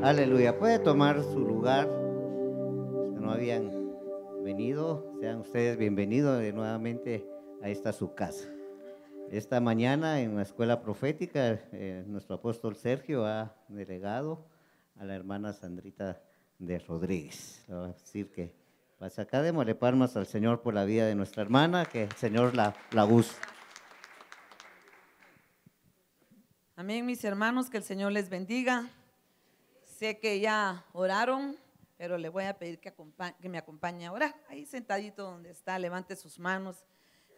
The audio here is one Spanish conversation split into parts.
Aleluya. Puede tomar su lugar. Si no habían venido, sean ustedes bienvenidos nuevamente a esta su casa. Esta mañana en la escuela profética, nuestro apóstol Sergio ha delegado a la hermana Sandrita de Rodríguez. Le voy a decir que pasa acá, démosle palmas al Señor por la vida de nuestra hermana, que el Señor la use. Amén, mis hermanos, que el Señor les bendiga. Sé que ya oraron, pero le voy a pedir que me acompañe a orar. Ahí sentadito donde está, levante sus manos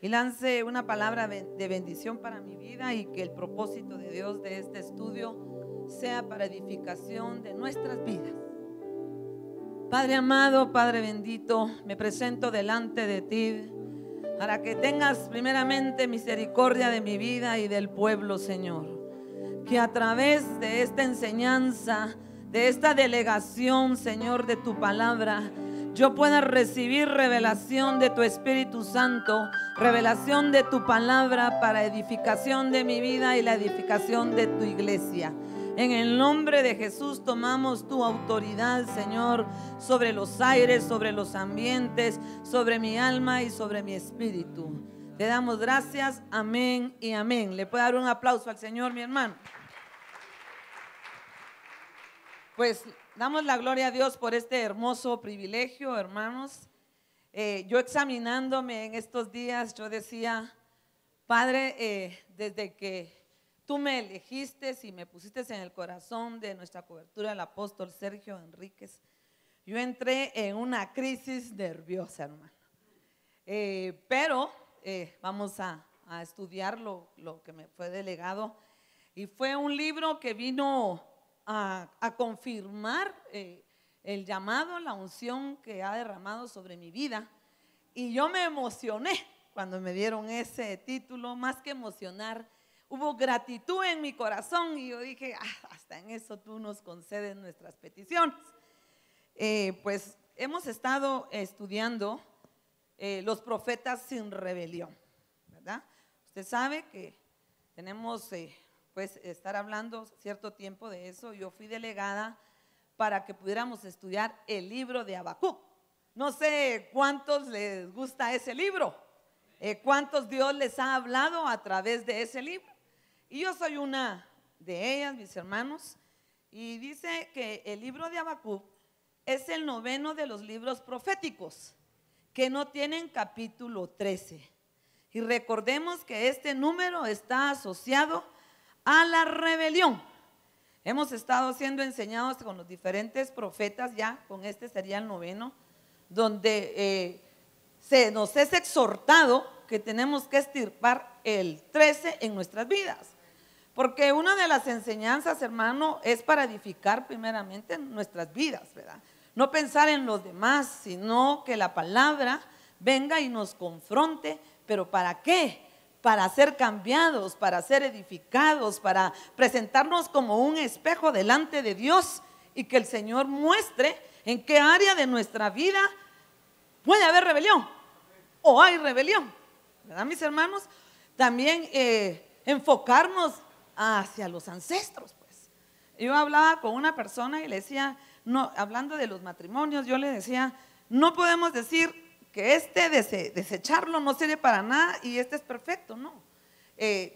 y lance una palabra de bendición para mi vida, y que el propósito de Dios de este estudio sea para edificación de nuestras vidas. Padre amado, Padre bendito, me presento delante de ti para que tengas primeramente misericordia de mi vida y del pueblo, Señor. Que a través de esta enseñanza, de esta delegación, Señor, de tu palabra, yo pueda recibir revelación de tu Espíritu Santo, revelación de tu palabra para edificación de mi vida y la edificación de tu iglesia. En el nombre de Jesús tomamos tu autoridad, Señor, sobre los aires, sobre los ambientes, sobre mi alma y sobre mi espíritu. Te damos gracias, amén y amén. ¿Le puedo dar un aplauso al Señor, mi hermano? Pues damos la gloria a Dios por este hermoso privilegio, hermanos. Yo examinándome en estos días, yo decía, Padre, desde que tú me elegiste y me pusiste en el corazón de nuestra cobertura, el apóstol Sergio Enríquez, yo entré en una crisis nerviosa, hermano. Pero vamos a estudiar lo que me fue delegado, y fue un libro que vino a confirmar el llamado, la unción que ha derramado sobre mi vida. Y yo me emocioné cuando me dieron ese título. Más que emocionar, hubo gratitud en mi corazón, y yo dije, hasta en eso tú nos concedes nuestras peticiones. Pues hemos estado estudiando los profetas sin rebelión, ¿verdad? Usted sabe que tenemos pues estar hablando cierto tiempo de eso. Yo fui delegada para que pudiéramos estudiar el libro de Habacuc. No sé cuántos les gusta ese libro, cuántos Dios les ha hablado a través de ese libro. Y yo soy una de ellas, mis hermanos. Y dice que el libro de Habacuc es el 9º de los libros proféticos que no tienen capítulo 13. Y recordemos que este número está asociado a la rebelión. Hemos estado siendo enseñados con los diferentes profetas, ya con este sería el 9º, donde se nos es exhortado que tenemos que extirpar el 13 en nuestras vidas. Porque una de las enseñanzas, hermano, es para edificar primeramente nuestras vidas, ¿verdad? No pensar en los demás, sino que la palabra venga y nos confronte. ¿Pero para qué? Para ser cambiados, para ser edificados, para presentarnos como un espejo delante de Dios, y que el Señor muestre en qué área de nuestra vida puede haber rebelión o hay rebelión, ¿verdad, mis hermanos? También enfocarnos hacia los ancestros, pues. Yo hablaba con una persona y le decía, no, hablando de los matrimonios, yo le decía, no podemos decir que desecharlo no sirve para nada y este es perfecto, no.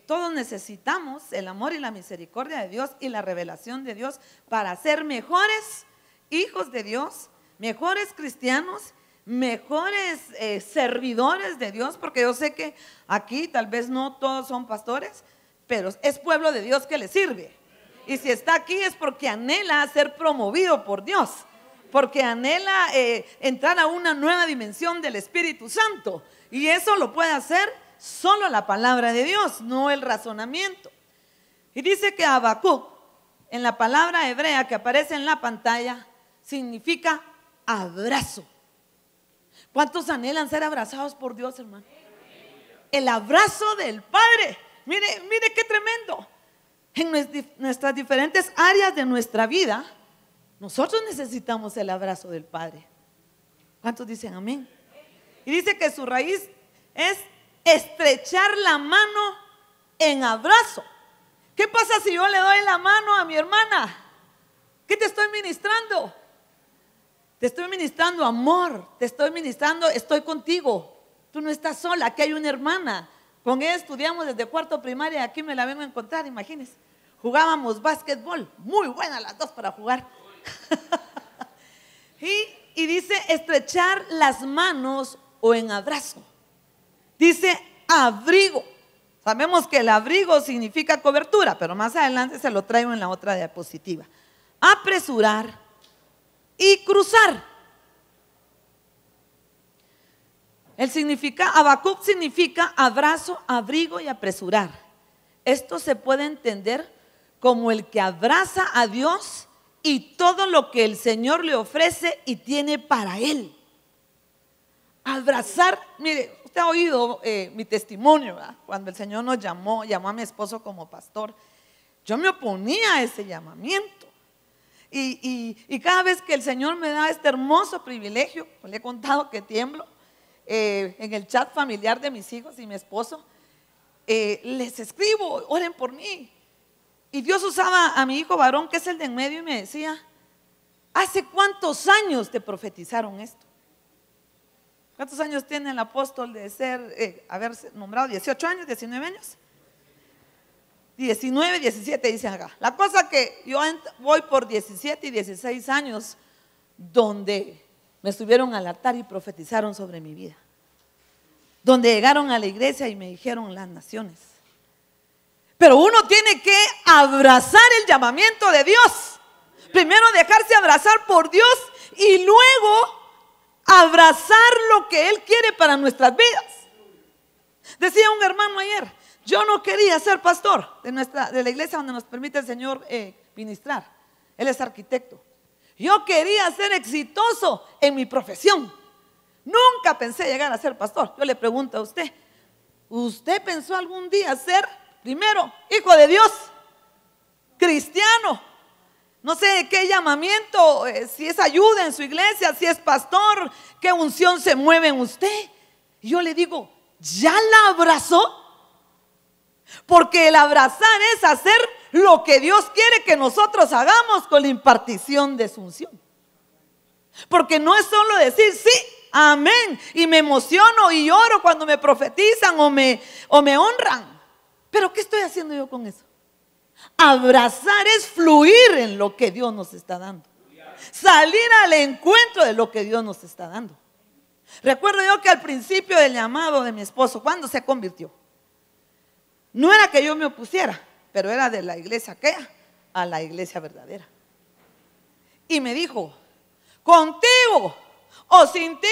Todos necesitamos el amor y la misericordia de Dios y la revelación de Dios para ser mejores hijos de Dios, mejores cristianos, mejores servidores de Dios, porque yo sé que aquí tal vez no todos son pastores, pero es pueblo de Dios que le sirve. Y si está aquí es porque anhela ser promovido por Dios, porque anhela entrar a una nueva dimensión del Espíritu Santo. Y eso lo puede hacer solo la palabra de Dios, no el razonamiento. Y dice que Habacuc, en la palabra hebrea que aparece en la pantalla, significa abrazo. ¿Cuántos anhelan ser abrazados por Dios, hermano? El abrazo del Padre. Mire qué tremendo. En nuestras diferentes áreas de nuestra vida, nosotros necesitamos el abrazo del Padre. ¿Cuántos dicen amén? Y dice que su raíz es estrechar la mano en abrazo. ¿Qué pasa si yo le doy la mano a mi hermana? ¿Qué te estoy ministrando. Te estoy ministrando amor, te estoy ministrando, estoy contigo. Tú no estás sola, aquí hay una hermana. Con ella estudiamos desde cuarto primaria, aquí me la vengo a encontrar, imagínense. Jugábamos básquetbol, muy buenas las dos para jugar. y dice estrechar las manos o en abrazo. Dice abrigo. Sabemos que el abrigo significa cobertura, pero más adelante se lo traigo en la otra diapositiva. Apresurar y cruzar. Habacuc significa abrazo, abrigo y apresurar. Esto se puede entender como el que abraza a Dios y todo lo que el Señor le ofrece y tiene para él. Abrazar, mire, usted ha oído mi testimonio, ¿verdad? Cuando el Señor nos llamó a mi esposo como pastor. Yo me oponía a ese llamamiento. Y cada vez que el Señor me da este hermoso privilegio, pues le he contado que tiemblo, en el chat familiar de mis hijos y mi esposo, les escribo, oren por mí. Y Dios usaba a mi hijo varón, que es el de en medio, y me decía: ¿hace cuántos años te profetizaron esto? ¿Cuántos años tiene el apóstol de haber nombrado? 18 años, 19 años. 19, 17 dicen acá. La cosa que yo voy por 17 y 16 años donde me subieron al altar y profetizaron sobre mi vida. Donde llegaron a la iglesia y me dijeron las naciones. Pero uno tiene que abrazar el llamamiento de Dios. Primero dejarse abrazar por Dios y luego abrazar lo que Él quiere para nuestras vidas. Decía un hermano ayer: yo no quería ser pastor de la iglesia donde nos permite el Señor ministrar. Él es arquitecto. Yo quería ser exitoso en mi profesión. Nunca pensé llegar a ser pastor. Yo le pregunto a usted: ¿usted pensó algún día ser, primero, hijo de Dios, cristiano? No sé de qué llamamiento, si es ayuda en su iglesia, si es pastor, qué unción se mueve en usted. Y yo le digo: ¿ya la abrazó? Porque el abrazar es hacer lo que Dios quiere que nosotros hagamos con la impartición de su unción. Porque no es solo decir sí, amén, y me emociono y lloro cuando me profetizan o me honran. Pero ¿qué estoy haciendo yo con eso? Abrazar es fluir en lo que Dios nos está dando. Salir al encuentro de lo que Dios nos está dando. Recuerdo yo que al principio del llamado de mi esposo, cuando se convirtió, no era que yo me opusiera, pero era de la iglesia aquella a la iglesia verdadera. Y me dijo: contigo o sin ti,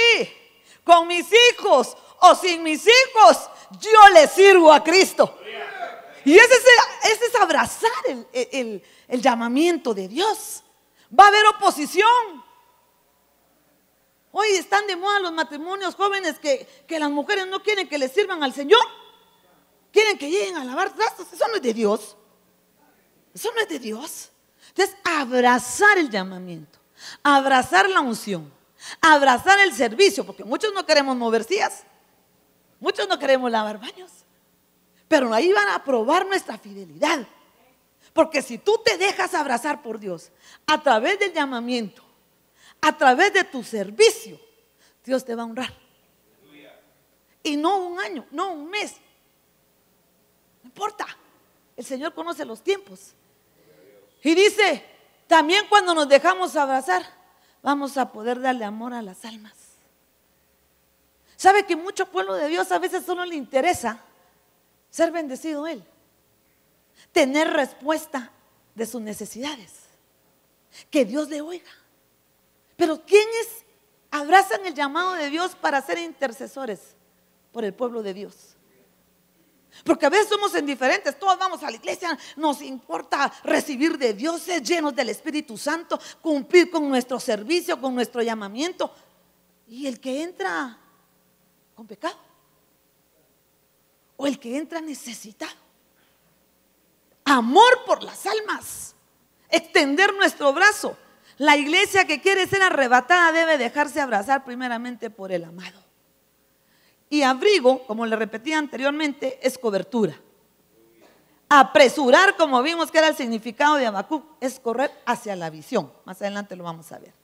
con mis hijos o sin mis hijos, yo le sirvo a Cristo. Y ese es abrazar el llamamiento de Dios. Va a haber oposición. Hoy están de moda los matrimonios jóvenes que las mujeres no quieren que les sirvan al Señor. Quieren que lleguen a lavar trastos. Eso no es de Dios. Eso no es de Dios. Entonces, abrazar el llamamiento, abrazar la unción, abrazar el servicio, porque muchos no queremos mover sillas, muchos no queremos lavar baños, pero ahí van a probar nuestra fidelidad. Porque si tú te dejas abrazar por Dios a través del llamamiento, a través de tu servicio, Dios te va a honrar. Y no un año, no un mes, no importa. El Señor conoce los tiempos. Y dice, también cuando nos dejamos abrazar, vamos a poder darle amor a las almas. ¿Sabe que mucho pueblo de Dios a veces solo le interesa ser bendecido Él? Tener respuesta de sus necesidades, que Dios le oiga. Pero ¿quiénes abrazan el llamado de Dios para ser intercesores por el pueblo de Dios? Porque a veces somos indiferentes, todos vamos a la iglesia, nos importa recibir de Dios, ser llenos del Espíritu Santo, cumplir con nuestro servicio, con nuestro llamamiento. Y el que entra con pecado, o el que entra necesitado, amor por las almas, extender nuestro brazo. La iglesia que quiere ser arrebatada debe dejarse abrazar primeramente por el amado. Y abrigo, como le repetí anteriormente, es cobertura. Apresurar, como vimos que era el significado de Habacuc, es correr hacia la visión. Más adelante lo vamos a ver.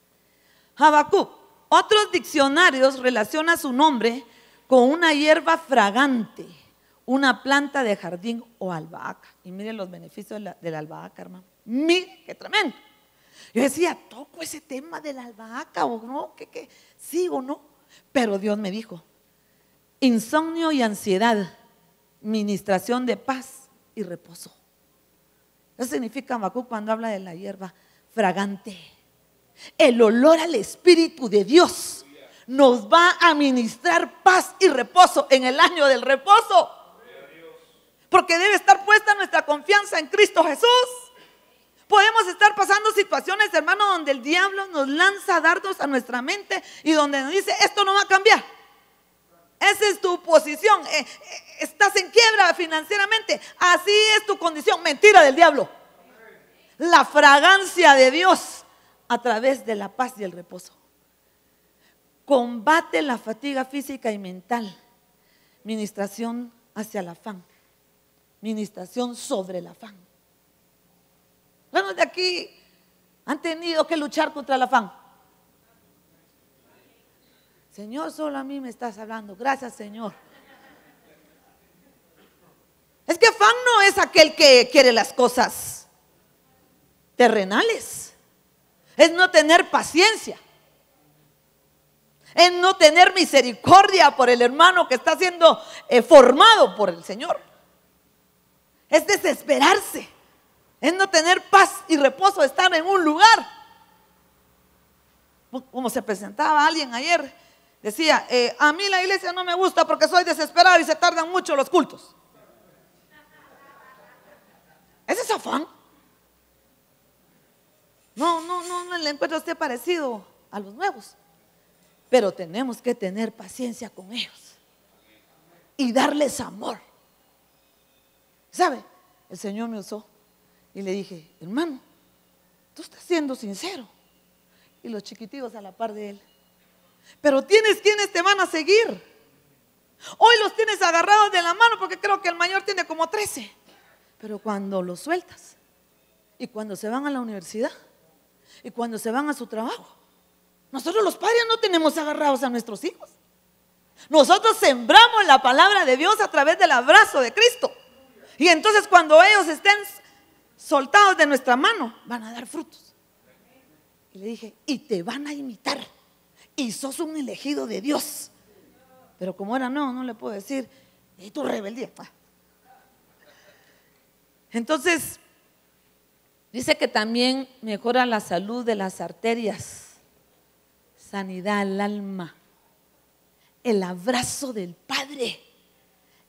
Habacuc, otros diccionarios relacionan su nombre con una hierba fragante, una planta de jardín o albahaca. Y miren los beneficios de la albahaca, hermano. Miren, qué tremendo. Yo decía, ¿toco ese tema de la albahaca o no? ¿Qué? ¿Sí o no? Pero Dios me dijo, insomnio y ansiedad, ministración de paz y reposo. Eso significa Habacuc cuando habla de la hierba fragante. El olor al Espíritu de Dios nos va a ministrar paz y reposo en el año del reposo. Porque debe estar puesta nuestra confianza en Cristo Jesús. Podemos estar pasando situaciones, hermano, donde el diablo nos lanza dardos a nuestra mente y donde nos dice, esto no va a cambiar. Esa es tu posición. Estás en quiebra financieramente. Así es tu condición. Mentira del diablo. La fragancia de Dios a través de la paz y el reposo. Combate la fatiga física y mental. Ministración hacia el afán. Ministración sobre el afán. Algunos de aquí han tenido que luchar contra el afán. Señor, solo a mí me estás hablando. Gracias, Señor. Es que afán no es aquel que quiere las cosas terrenales. Es no tener paciencia. Es no tener misericordia por el hermano que está siendo formado por el Señor. Es desesperarse. Es no tener paz y reposo, estar en un lugar. Como se presentaba alguien ayer, decía, a mí la iglesia no me gusta porque soy desesperado y se tardan mucho los cultos. ¿Ese es afán? No le encuentro a usted parecido a los nuevos. Pero tenemos que tener paciencia con ellos y darles amor. ¿Sabe? El Señor me usó y le dije, hermano, tú estás siendo sincero. Y los chiquititos a la par de él. Pero tienes quienes te van a seguir. Hoy los tienes agarrados de la mano porque creo que el mayor tiene como 13. Pero cuando los sueltas y cuando se van a la universidad y cuando se van a su trabajo, nosotros los padres no tenemos agarrados a nuestros hijos. Nosotros sembramos la palabra de Dios a través del abrazo de Cristo. Y entonces cuando ellos estén soltados de nuestra mano, van a dar frutos. Y le dije, y te van a imitar. Y sos un elegido de Dios. Pero como era no le puedo decir, y tu rebeldía. Entonces, dice que también mejora la salud de las arterias. Sanidad al alma, el abrazo del Padre,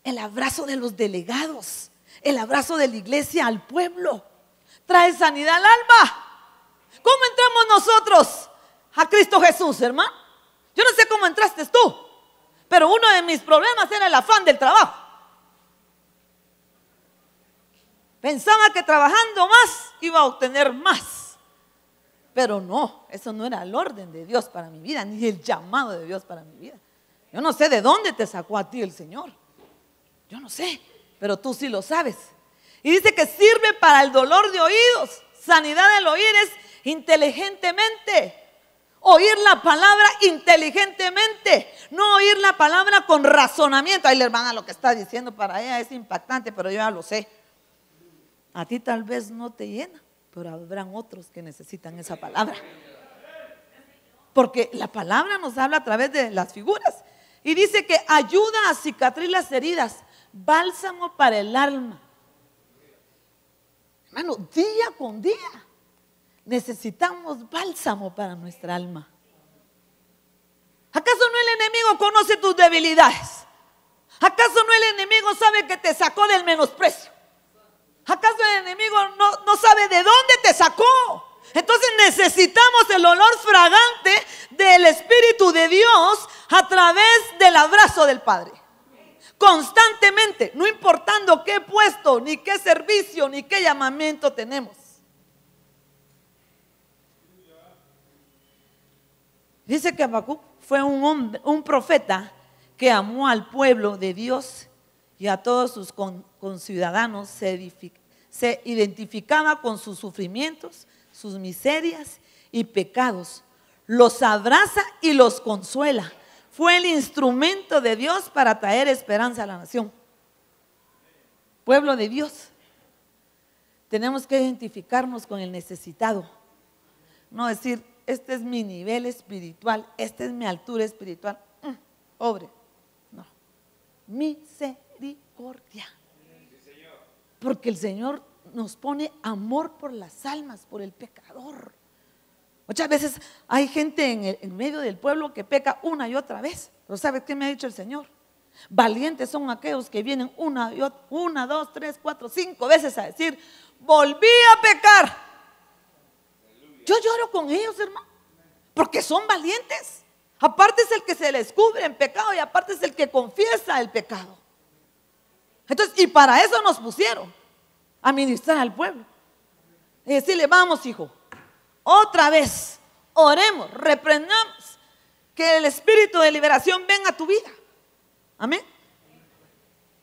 el abrazo de los delegados, el abrazo de la iglesia al pueblo, trae sanidad al alma. ¿Cómo entramos nosotros a Cristo Jesús, hermano? Yo no sé cómo entraste tú, pero uno de mis problemas era el afán del trabajo. Pensaba que trabajando más iba a obtener más. Pero no, eso no era el orden de Dios para mi vida, ni el llamado de Dios para mi vida. Yo no sé de dónde te sacó a ti el Señor. Yo no sé, pero tú sí lo sabes. Y dice que sirve para el dolor de oídos. Sanidad del oír es inteligentemente. Oír la palabra inteligentemente. No oír la palabra con razonamiento. Ay, la hermana lo que está diciendo para ella es impactante, pero yo ya lo sé. A ti tal vez no te llena, pero habrán otros que necesitan esa palabra. Porque la palabra nos habla a través de las figuras. Y dice que ayuda a cicatrizar las heridas. Bálsamo para el alma. Hermano, día con día necesitamos bálsamo para nuestra alma. ¿Acaso no el enemigo conoce tus debilidades? ¿Acaso no el enemigo sabe que te sacó del menosprecio? ¿Acaso el enemigo no sabe de dónde te sacó? Entonces necesitamos el olor fragante del Espíritu de Dios a través del abrazo del Padre. Constantemente, no importando qué puesto, ni qué servicio, ni qué llamamiento tenemos. Dice que Habacuc fue un profeta que amó al pueblo de Dios y a todos sus conciudadanos se identificaba con sus sufrimientos, sus miserias y pecados. Los abraza y los consuela. Fue el instrumento de Dios para traer esperanza a la nación. Pueblo de Dios, tenemos que identificarnos con el necesitado. No decir, este es mi nivel espiritual, esta es mi altura espiritual. Pobre. No. Misericordia. Porque el Señor nos pone amor por las almas, por el pecador. Muchas veces hay gente en medio del pueblo que peca una y otra vez. Pero ¿sabes qué me ha dicho el Señor? Valientes son aquellos que vienen una, 2, 3, 4, 5 veces a decir, volví a pecar. Yo lloro con ellos, hermano, porque son valientes. Aparte es el que se les cubre en pecado y aparte es el que confiesa el pecado. Entonces, y para eso nos pusieron a ministrar al pueblo y decirle, vamos, hijo, otra vez oremos, reprendamos, que el espíritu de liberación venga a tu vida. Amén.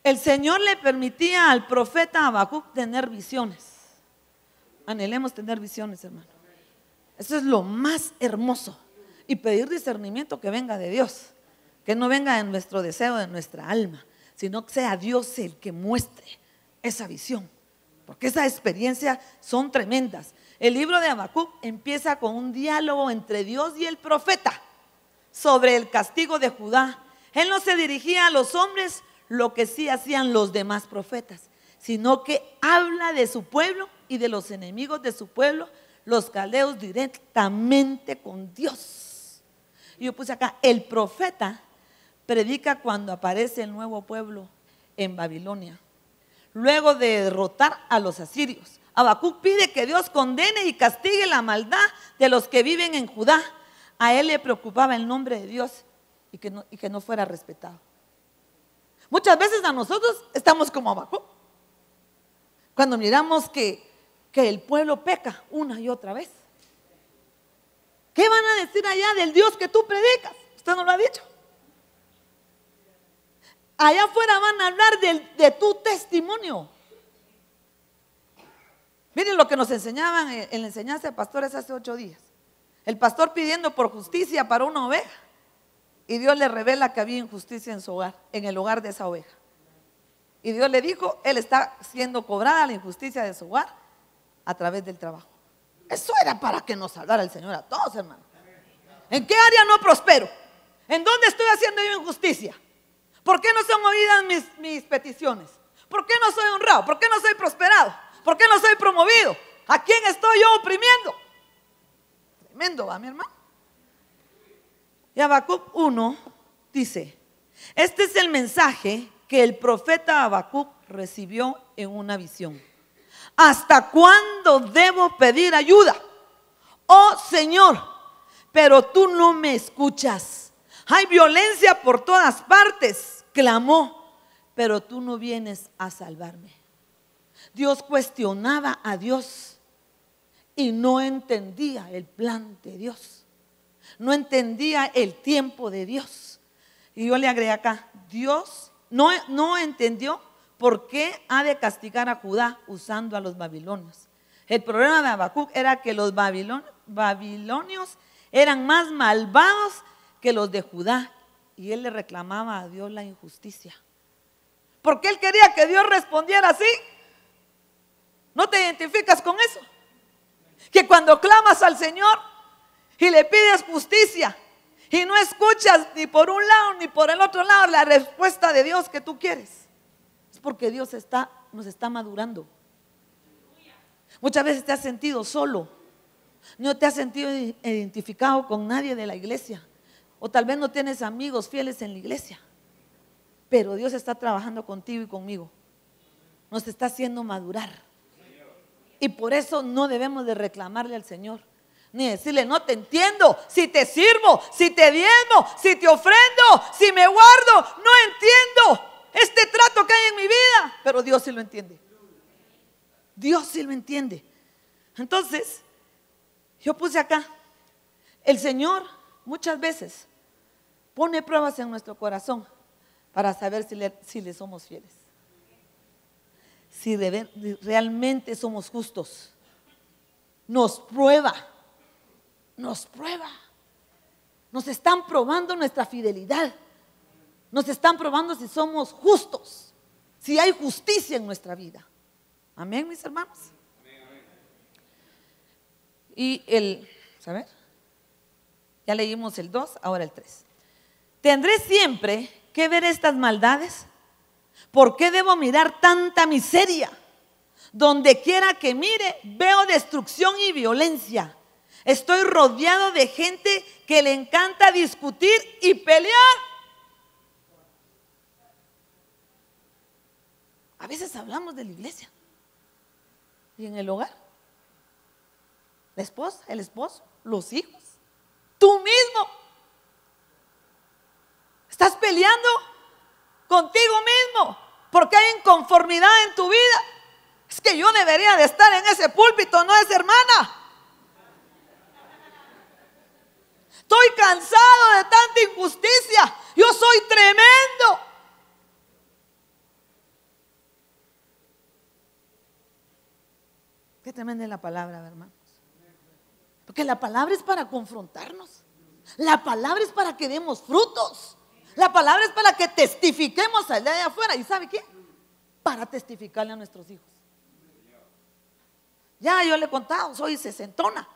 El Señor le permitía al profeta Habacuc tener visiones. Anhelemos tener visiones, hermano. Eso es lo más hermoso. Y pedir discernimiento que venga de Dios, que no venga de nuestro deseo, de nuestra alma, sino que sea Dios el que muestre esa visión, porque esas experiencias son tremendas. El libro de Habacuc empieza con un diálogo entre Dios y el profeta sobre el castigo de Judá. Él no se dirigía a los hombres lo que sí hacían los demás profetas, sino que habla de su pueblo y de los enemigos de su pueblo, los caldeos, directamente con Dios. Y yo puse acá, el profeta predica cuando aparece el nuevo pueblo en Babilonia, luego de derrotar a los asirios. Habacuc pide que Dios condene y castigue la maldad de los que viven en Judá. A él le preocupaba el nombre de Dios y que no fuera respetado. Muchas veces a nosotros estamos como Habacuc, cuando miramos que el pueblo peca una y otra vez. ¿Qué van a decir allá del Dios que tú predicas? Usted no lo ha dicho. Allá afuera van a hablar de tu testimonio. Miren lo que nos enseñaban en la enseñanza de pastores hace 8 días. El pastor pidiendo por justicia para una oveja, y Dios le revela que había injusticia en su hogar, en el hogar de esa oveja. Y Dios le dijo, él está siendo cobrada la injusticia de su hogar a través del trabajo. Eso era para que nos salvara el Señor a todos, hermano. ¿En qué área no prospero? ¿En dónde estoy haciendo yo injusticia? ¿Por qué no son oídas mis peticiones? ¿Por qué no soy honrado? ¿Por qué no soy prosperado? ¿Por qué no soy promovido? ¿A quién estoy yo oprimiendo? Tremendo, ¿va, mi hermano? Y Habacuc 1 dice, este es el mensaje que el profeta Habacuc recibió en una visión. ¿Hasta cuándo debo pedir ayuda? Oh Señor, pero tú no me escuchas. Hay violencia por todas partes, clamó, pero tú no vienes a salvarme. Dios cuestionaba a Dios y no entendía el plan de Dios. No entendía el tiempo de Dios. Y yo le agregué acá, Dios no entendió por qué ha de castigar a Judá usando a los babilonios. El problema de Habacuc era que los babilonios eran más malvados que los de Judá, y él le reclamaba a Dios la injusticia. Porque él quería que Dios respondiera así. ¿No te identificas con eso? Que cuando clamas al Señor y le pides justicia y no escuchas ni por un lado ni por el otro lado la respuesta de Dios que tú quieres, es porque Dios nos está madurando. Muchas veces te has sentido solo, no te has sentido identificado con nadie de la iglesia, o tal vez no tienes amigos fieles en la iglesia, pero Dios está trabajando contigo y conmigo, nos está haciendo madurar. Y por eso no debemos de reclamarle al Señor, ni decirle, no te entiendo, si te sirvo, si te diezmo, si te ofrendo, si me guardo, no entiendo este trato que hay en mi vida. Pero Dios sí lo entiende. Dios sí lo entiende. Entonces, yo puse acá, el Señor muchas veces pone pruebas en nuestro corazón para saber si le somos fieles. si realmente somos justos. Nos prueba. Nos están probando nuestra fidelidad. Nos están probando si somos justos, si hay justicia en nuestra vida. Amén, mis hermanos. Y ¿saber? Ya leímos el 2, ahora el 3. ¿Tendré siempre que ver estas maldades? ¿Por qué debo mirar tanta miseria? Donde quiera que mire, veo destrucción y violencia. Estoy rodeado de gente que le encanta discutir y pelear. A veces hablamos de la iglesia. ¿Y en el hogar? La esposa, el esposo, los hijos, tú mismo. Estás peleando contigo mismo porque hay inconformidad en tu vida. Es que yo debería de estar en ese púlpito, no es hermana. Estoy cansado de tanta injusticia. Yo soy tremendo. Qué tremenda es la palabra, hermanos. Porque la palabra es para confrontarnos. La palabra es para que demos frutos. La palabra es para que testifiquemos al día de afuera. ¿Y sabe qué? Para testificarle a nuestros hijos. Ya yo le he contado, soy sesentona.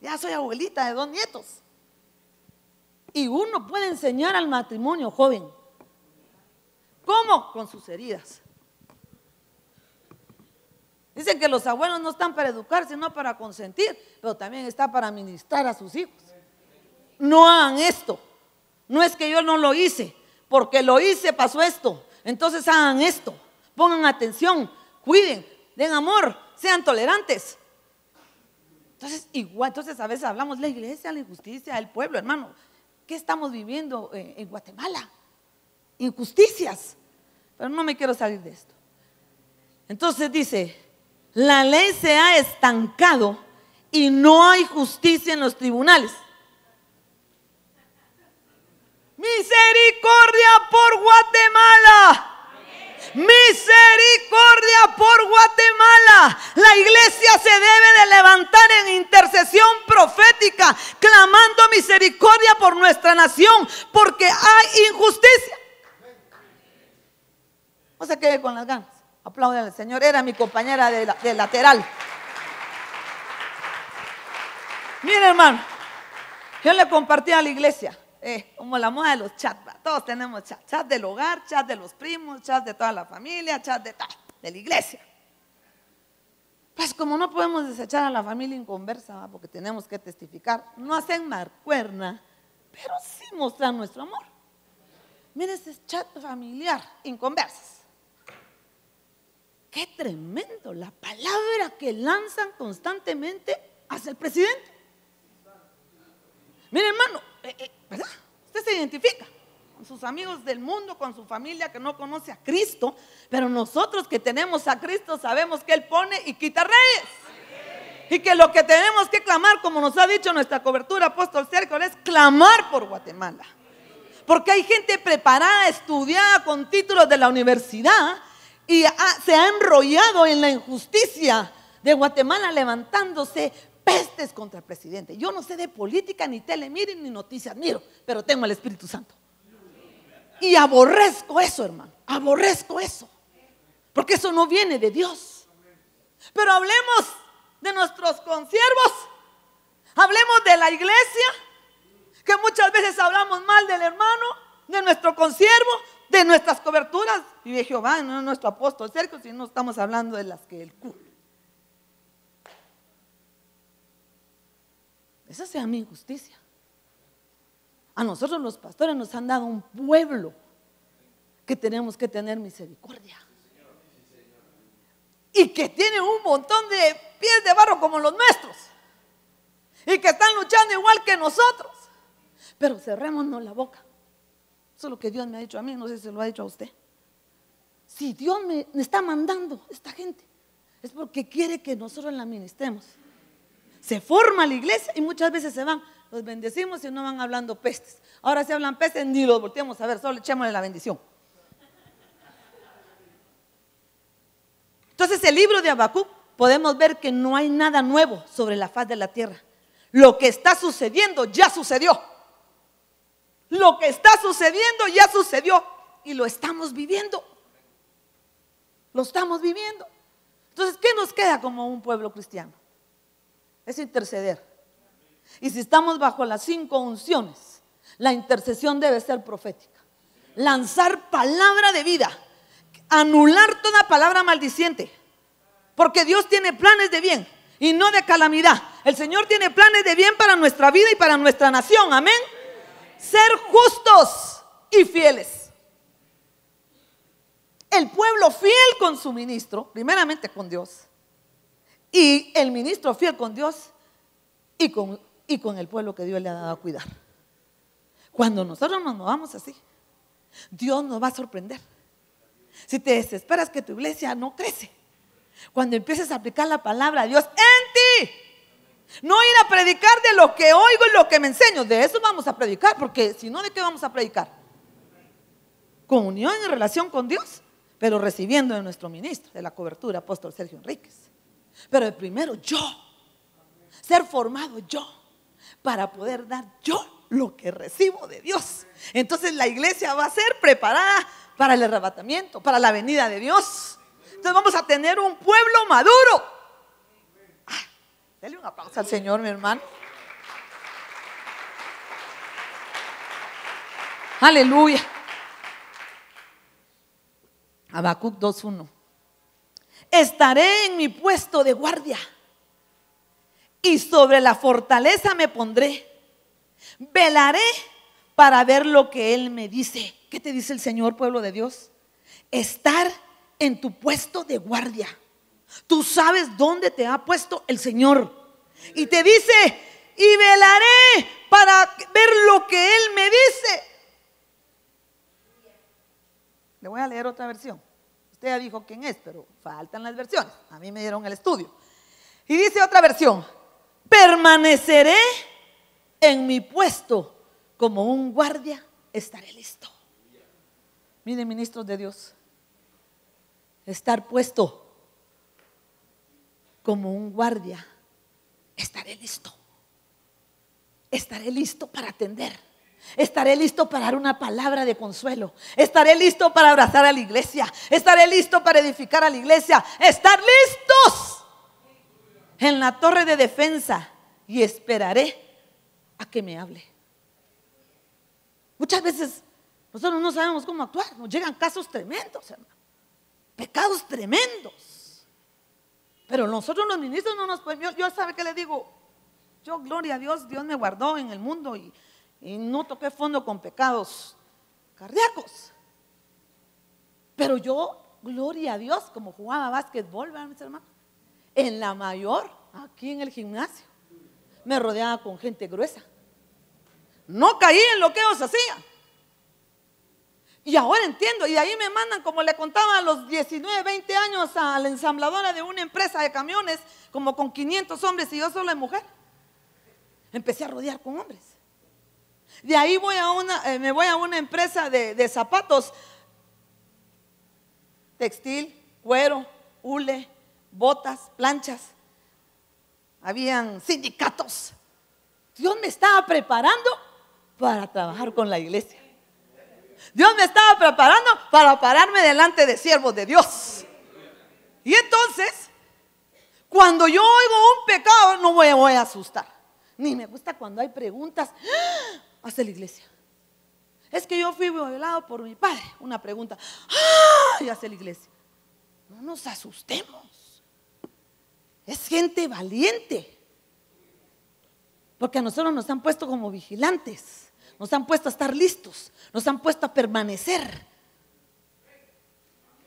Ya soy abuelita de 2 nietos. Y uno puede enseñar al matrimonio joven. ¿Cómo? Con sus heridas. Dicen que los abuelos no están para educar, sino para consentir, pero también está para ministrar a sus hijos. No hagan esto. No es que yo no lo hice, porque lo hice, pasó esto. Entonces hagan esto. Pongan atención, cuiden, den amor, sean tolerantes. Entonces a veces hablamos de la iglesia, la injusticia, el pueblo, hermano. ¿Qué estamos viviendo en Guatemala? Injusticias. Pero no me quiero salir de esto. Entonces dice, la ley se ha estancado y no hay justicia en los tribunales. Misericordia por Guatemala. Misericordia por Guatemala. La iglesia se debe de levantar en intercesión profética, clamando misericordia por nuestra nación, porque hay injusticia. No se quede con las ganas. Aplaudan al Señor. Era mi compañera de lateral. Mire, hermano, yo le compartí a la iglesia, como la moda de los chats. Todos tenemos chat. Chat del hogar, chat de los primos, chat de toda la familia, chat de la iglesia. Pues como no podemos desechar a la familia inconversa, porque tenemos que testificar, no hacen marcuerna, pero sí mostrar nuestro amor. Mire ese chat familiar, inconversas. Qué tremendo la palabra que lanzan constantemente hacia el presidente. Mire, hermano, ¿verdad? Usted se identifica con sus amigos del mundo, con su familia que no conoce a Cristo, pero nosotros que tenemos a Cristo sabemos que Él pone y quita reyes. Y que lo que tenemos que clamar, como nos ha dicho nuestra cobertura apóstol Sergio, es clamar por Guatemala. Porque hay gente preparada, estudiada con títulos de la universidad y se ha enrollado en la injusticia de Guatemala, levantándose pestes contra el presidente. Yo no sé de política, ni telemiren, ni noticias miro, pero tengo el Espíritu Santo. Y aborrezco eso, hermano. Aborrezco eso. Porque eso no viene de Dios. Pero hablemos de nuestros consiervos. Hablemos de la iglesia, que muchas veces hablamos mal del hermano, de nuestro consiervo, de nuestras coberturas. Y de Jehová, no es nuestro apóstol Sergio, sino estamos hablando de las que él cubre. Esa se llama injusticia. A nosotros los pastores nos han dado un pueblo que tenemos que tener misericordia. Y que tiene un montón de pies de barro como los nuestros. Y que están luchando igual que nosotros. Pero cerrémonos la boca. Eso es lo que Dios me ha dicho a mí, no sé si se lo ha dicho a usted. Si Dios me está mandando esta gente, es porque quiere que nosotros la ministremos. Se forma la iglesia y muchas veces se van. Los bendecimos y no van hablando pestes. Ahora si hablan pestes ni los volteamos a ver, solo echémosle la bendición. Entonces el libro de Habacuc podemos ver que no hay nada nuevo sobre la faz de la tierra. Lo que está sucediendo ya sucedió. Lo que está sucediendo ya sucedió y lo estamos viviendo. Lo estamos viviendo. Entonces, ¿qué nos queda como un pueblo cristiano? Es interceder. Y si estamos bajo las 5 unciones, la intercesión debe ser profética. Lanzar palabra de vida, anular toda palabra maldiciente, porque Dios tiene planes de bien y no de calamidad. El Señor tiene planes de bien para nuestra vida y para nuestra nación, amén. Ser justos y fieles. El pueblo fiel con su ministro, primeramente con Dios, y el ministro fiel con Dios y con el pueblo que Dios le ha dado a cuidar. Cuando nosotros nos movamos así, Dios nos va a sorprender. Si te desesperas que tu iglesia no crece, cuando empieces a aplicar la palabra de Dios en ti, no ir a predicar de lo que oigo y lo que me enseño, de eso vamos a predicar, porque si no, ¿de qué vamos a predicar? Comunión en relación con Dios, pero recibiendo de nuestro ministro de la cobertura, apóstol Sergio Enríquez. Pero el primero yo, ser formado yo, para poder dar yo lo que recibo de Dios. Entonces la iglesia va a ser preparada para el arrebatamiento, para la venida de Dios. Entonces vamos a tener un pueblo maduro. Dale un aplauso al Señor, mi hermano. Aleluya. Habacuc 2:1. Estaré en mi puesto de guardia y sobre la fortaleza me pondré. Velaré para ver lo que Él me dice. ¿Qué te dice el Señor, pueblo de Dios? Estar en tu puesto de guardia. Tú sabes dónde te ha puesto el Señor. Y te dice, y velaré para ver lo que Él me dice. Le voy a leer otra versión. Usted ya dijo quién es, pero faltan las versiones. A mí me dieron el estudio. Y dice otra versión: permaneceré en mi puesto como un guardia, estaré listo. Miren, ministros de Dios, estar puesto como un guardia, estaré listo. Estaré listo para atender. Estaré listo para dar una palabra de consuelo. Estaré listo para abrazar a la iglesia. Estaré listo para edificar a la iglesia. Estar listos en la torre de defensa y esperaré a que me hable. Muchas veces nosotros no sabemos cómo actuar. Nos llegan casos tremendos, hermano. Pecados tremendos. Pero nosotros los ministros no nos podemos. Yo sabe que le digo, yo gloria a Dios, Dios me guardó en el mundo y no toqué fondo con pecados cardíacos. Pero yo, gloria a Dios, como jugaba básquetbol, ¿verdad, mis hermanos? En la mayor, aquí en el gimnasio, me rodeaba con gente gruesa. No caí en lo que ellos hacían. Y ahora entiendo, y ahí me mandan, como le contaba, a los 19, 20 años a la ensambladora de una empresa de camiones, como con 500 hombres y yo sola mujer. Empecé a rodear con hombres. De ahí me voy a una empresa de zapatos, textil, cuero, hule, botas, planchas. Habían sindicatos. Dios me estaba preparando para trabajar con la iglesia. Dios me estaba preparando para pararme delante de siervos de Dios. Y entonces, cuando yo oigo un pecado, no me voy a asustar. Ni me gusta cuando hay preguntas. Hace la iglesia. Es que yo fui violado por mi padre. Una pregunta. Y hace la iglesia. No nos asustemos. Es gente valiente. Porque a nosotros nos han puesto como vigilantes. Nos han puesto a estar listos. Nos han puesto a permanecer.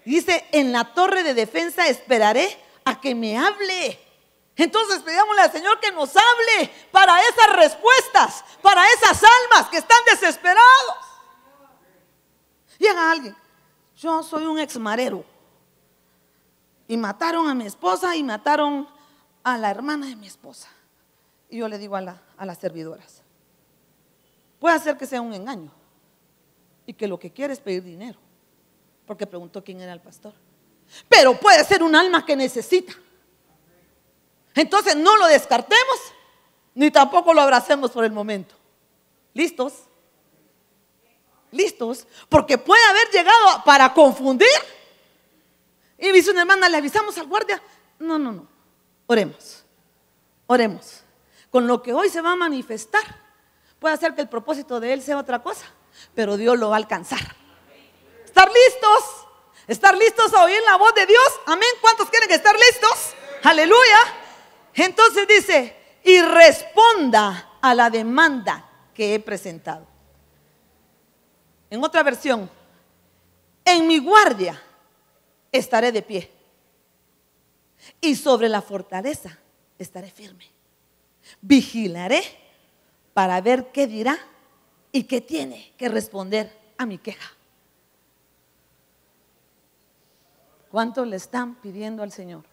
Dice, en la torre de defensa esperaré a que me hable. Entonces pidámosle al Señor que nos hable para esas respuestas, para esas almas que están desesperados. Llega alguien, yo soy un exmarero y mataron a mi esposa y mataron a la hermana de mi esposa. Y yo le digo a las servidoras, puede ser que sea un engaño y que lo que quiere es pedir dinero, porque preguntó quién era el pastor. pero puede ser un alma que necesita. Entonces no lo descartemos, ni tampoco lo abracemos por el momento. ¿Listos? ¿Listos? Porque puede haber llegado para confundir. Y dice una hermana, le avisamos al guardia. No. Oremos. Con lo que hoy se va a manifestar, puede ser que el propósito de él sea otra cosa, pero Dios lo va a alcanzar. Estar listos a oír la voz de Dios. Amén. ¿Cuántos quieren estar listos? Aleluya. Entonces dice, y responda a la demanda que he presentado. En otra versión, en mi guardia estaré de pie, y sobre la fortaleza estaré firme. Vigilaré para ver qué dirá y qué tiene que responder a mi queja. ¿Cuánto le están pidiendo al Señor?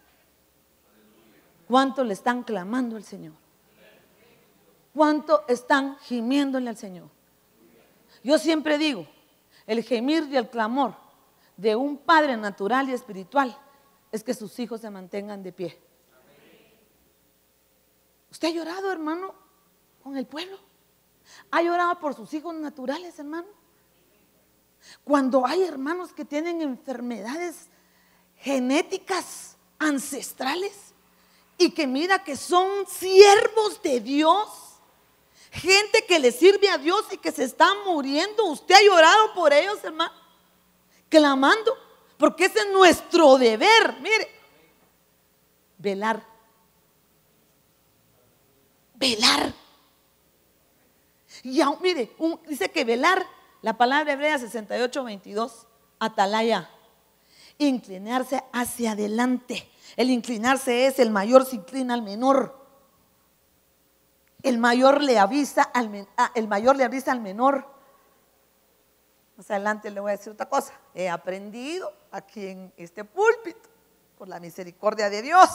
¿Cuánto le están clamando al Señor? ¿Cuánto están gimiéndole al Señor? Yo siempre digo, el gemir y el clamor de un padre natural y espiritual es que sus hijos se mantengan de pie. ¿Usted ha llorado, hermano, con el pueblo? ¿Ha llorado por sus hijos naturales, hermano? Cuando hay hermanos que tienen enfermedades genéticas ancestrales y que mira que son siervos de Dios, gente que le sirve a Dios y que se está muriendo, ¿usted ha llorado por ellos, hermano? Clamando, porque ese es nuestro deber. Mire, velar. Y aún, mire, dice que velar, la palabra hebrea 68:22, atalaya, inclinarse hacia adelante. El inclinarse es el mayor se inclina al menor. El mayor le avisa al menor. Más adelante le voy a decir otra cosa. He aprendido aquí en este púlpito, por la misericordia de Dios,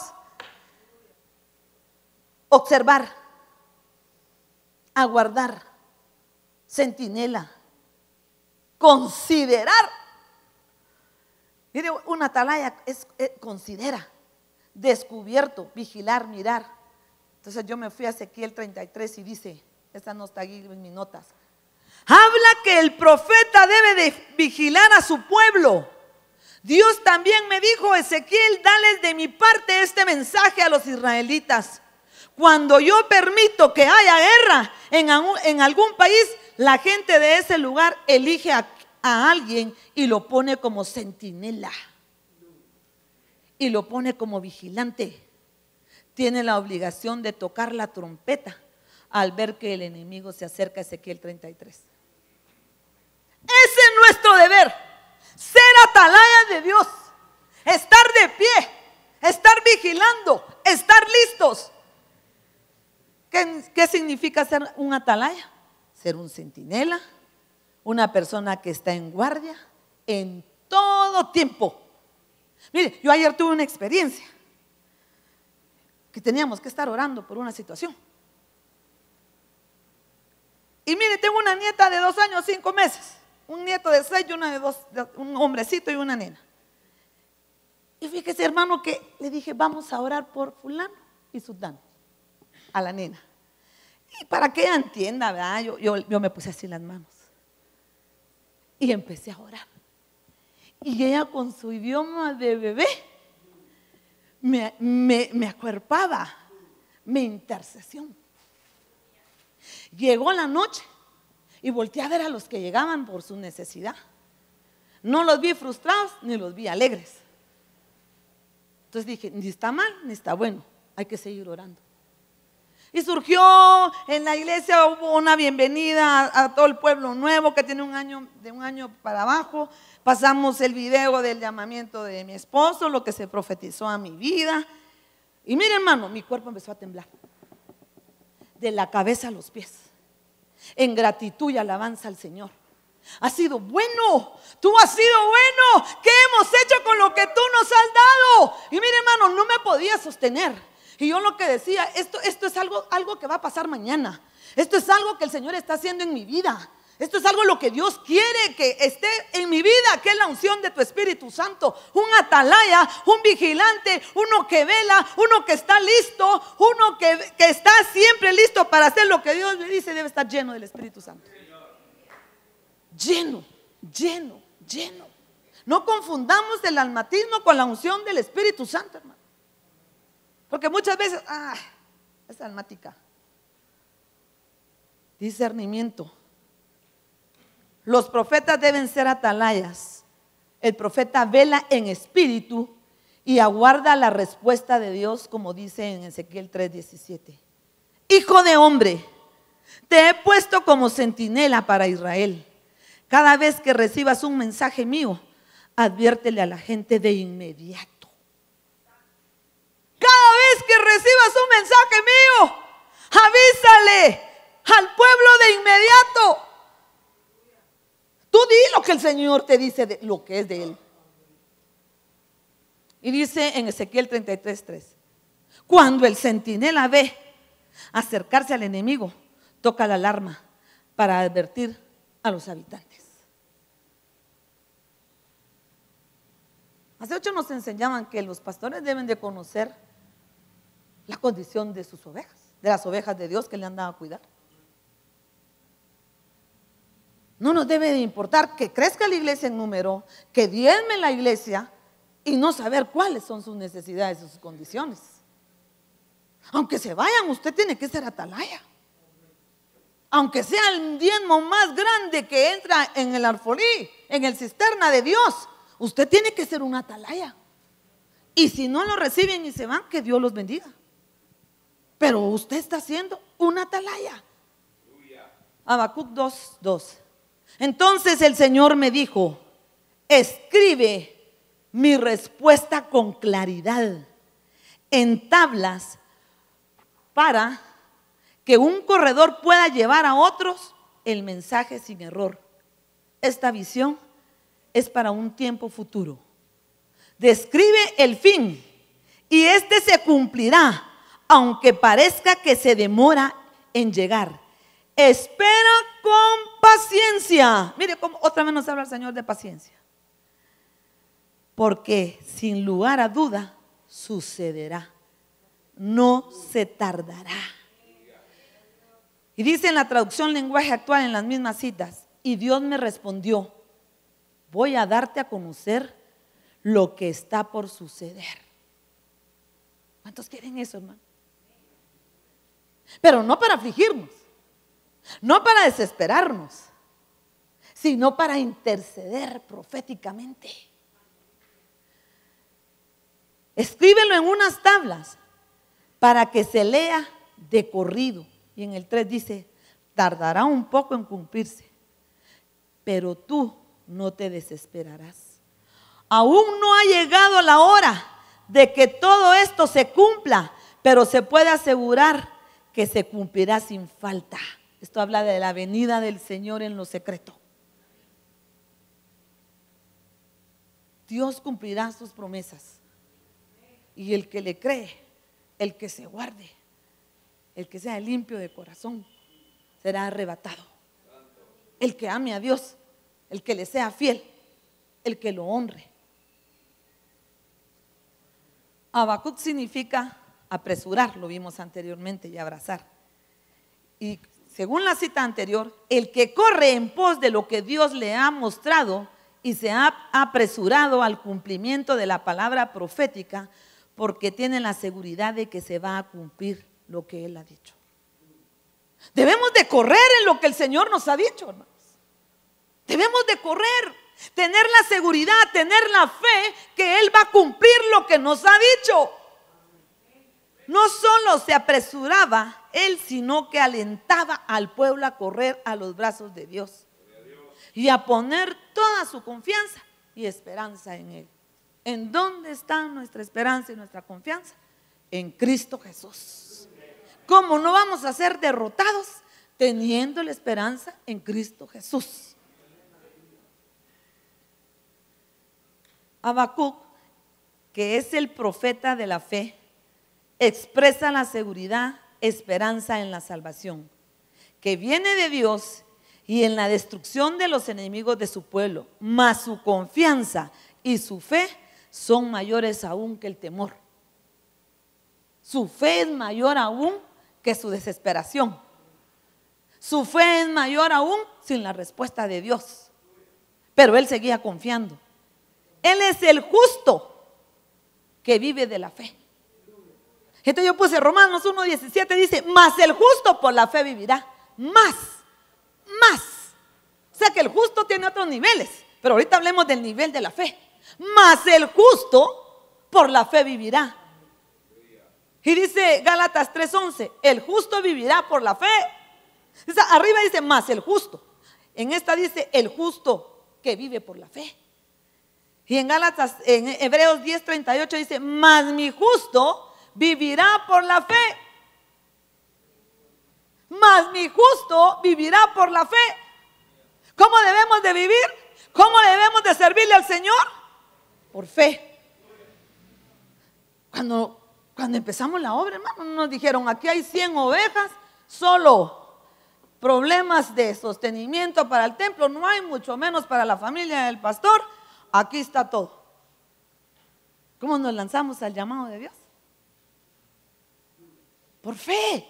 observar, aguardar, centinela, considerar. Mire, una atalaya es considera, descubierto, vigilar, mirar. Entonces yo me fui a Ezequiel 33 y dice, esta no está aquí en mis notas, habla que el profeta debe de vigilar a su pueblo. Dios también me dijo, Ezequiel, dales de mi parte este mensaje a los israelitas. Cuando yo permito que haya guerra en algún país, la gente de ese lugar elige a alguien y lo pone como centinela y lo pone como vigilante. Tiene la obligación de tocar la trompeta al ver que el enemigo se acerca a Ezequiel 33. Ese es nuestro deber, ser atalayas de Dios, estar de pie, estar vigilando, estar listos. ¿Qué significa ser un atalaya? Ser un centinela, una persona que está en guardia en todo tiempo. Mire, yo ayer tuve una experiencia que teníamos que estar orando por una situación. Y mire, tengo una nieta de 2 años, 5 meses, un nieto de 6 y una de 2, un hombrecito y una nena. Y fíjese, hermano, que le dije, vamos a orar por fulano y sutano, a la nena. Y para que ella entienda, ¿verdad? Yo me puse así las manos y empecé a orar. Y ella con su idioma de bebé me acuerpaba mi intercesión. Llegó la noche y volteé a ver a los que llegaban por su necesidad. No los vi frustrados ni los vi alegres. Entonces dije, ni está mal ni está bueno, hay que seguir orando. Y surgió en la iglesia, hubo una bienvenida a todo el pueblo nuevo que tiene de un año para abajo. Pasamos el video del llamamiento de mi esposo, lo que se profetizó a mi vida. Y mire, hermano, mi cuerpo empezó a temblar, de la cabeza a los pies, en gratitud y alabanza al Señor. Ha sido bueno, tú has sido bueno. ¿Qué hemos hecho con lo que tú nos has dado? Y mire, hermano, no me podía sostener. Y yo lo que decía, esto es algo que va a pasar mañana. Esto es algo que el Señor está haciendo en mi vida. Esto es algo lo que Dios quiere que esté en mi vida, que es la unción de tu Espíritu Santo. Un atalaya, un vigilante, uno que vela, uno que está listo, uno que está siempre listo para hacer lo que Dios le dice. Debe estar lleno del Espíritu Santo. Lleno, lleno, lleno. No confundamos el almatismo con la unción del Espíritu Santo, hermano. Porque muchas veces, es almática. Discernimiento. Los profetas deben ser atalayas. El profeta vela en espíritu y aguarda la respuesta de Dios, como dice en Ezequiel 3:17. Hijo de hombre, te he puesto como centinela para Israel. Cada vez que recibas un mensaje mío, adviértele a la gente de inmediato. Cada vez que recibas un mensaje mío, avísale al pueblo de inmediato. Tú di lo que el Señor te dice de lo que es de Él. Y dice en Ezequiel 33:3: cuando el centinela ve acercarse al enemigo, toca la alarma para advertir a los habitantes. Hace 8 nos enseñaban que los pastores deben de conocer la condición de sus ovejas, de las ovejas de Dios que le han dado a cuidar. No nos debe de importar que crezca la iglesia en número, que diezme la iglesia y no saber cuáles son sus necesidades y sus condiciones. Aunque se vayan, usted tiene que ser atalaya. Aunque sea el diezmo más grande que entra en el alfolí, en el cisterna de Dios, usted tiene que ser un atalaya. Y si no lo reciben y se van, que Dios los bendiga. Pero usted está siendo un atalaya. Habacuc 2:2. Entonces el Señor me dijo: escribe mi respuesta con claridad en tablas para que un corredor pueda llevar a otros el mensaje sin error. Esta visión es para un tiempo futuro. Describe el fin y este se cumplirá, aunque parezca que se demora en llegar. Espera con paciencia. Mire cómo otra vez nos habla el Señor de paciencia. Porque sin lugar a duda sucederá. No se tardará. Y dice en la traducción lenguaje actual, en las mismas citas: y Dios me respondió: voy a darte a conocer lo que está por suceder. ¿Cuántos quieren eso, hermano? Pero no para afligirnos, no para desesperarnos, sino para interceder proféticamente. Escríbelo en unas tablas para que se lea de corrido. Y en el 3 dice: tardará un poco en cumplirse, pero tú no te desesperarás. Aún no ha llegado la hora de que todo esto se cumpla, pero se puede asegurar que se cumplirá sin falta. Esto habla de la venida del Señor en lo secreto. Dios cumplirá sus promesas. Y el que le cree, el que se guarde, el que sea limpio de corazón, será arrebatado. El que ame a Dios, el que le sea fiel, el que lo honre. Habacuc significa apresurar, lo vimos anteriormente, y abrazar. Y según la cita anterior, el que corre en pos de lo que Dios le ha mostrado y se ha apresurado al cumplimiento de la palabra profética, porque tiene la seguridad de que se va a cumplir lo que Él ha dicho. Debemos de correr en lo que el Señor nos ha dicho, hermanos. Debemos de correr, tener la seguridad, tener la fe que Él va a cumplir lo que nos ha dicho. No solo se apresuraba Él, sino que alentaba al pueblo a correr a los brazos de Dios y a poner toda su confianza y esperanza en Él. ¿En dónde está nuestra esperanza y nuestra confianza? En Cristo Jesús. ¿Cómo no vamos a ser derrotados teniendo la esperanza en Cristo Jesús? Habacuc, que es el profeta de la fe, expresa la seguridad, esperanza en la salvación, que viene de Dios y en la destrucción de los enemigos de su pueblo, mas su confianza y su fe son mayores aún que el temor. Su fe es mayor aún que su desesperación. Su fe es mayor aún sin la respuesta de Dios. Pero él seguía confiando. Él es el justo que vive de la fe. Entonces yo puse Romanos 1:17, dice, mas el justo por la fe vivirá. Más. O sea que el justo tiene otros niveles, pero ahorita hablemos del nivel de la fe. Mas el justo por la fe vivirá. Y dice Gálatas 3:11, el justo vivirá por la fe. Arriba dice más el justo. En esta dice el justo que vive por la fe. Y en Hebreos 10:38 dice, mas mi justo vivirá por la fe. Mas mi justo vivirá por la fe. ¿Cómo debemos de vivir? ¿Cómo debemos de servirle al Señor? Por fe. Cuando empezamos la obra, hermano, nos dijeron, aquí hay 100 ovejas, solo problemas de sostenimiento para el templo, no hay, mucho menos para la familia del pastor. Aquí está todo. ¿Cómo nos lanzamos al llamado de Dios? Por fe,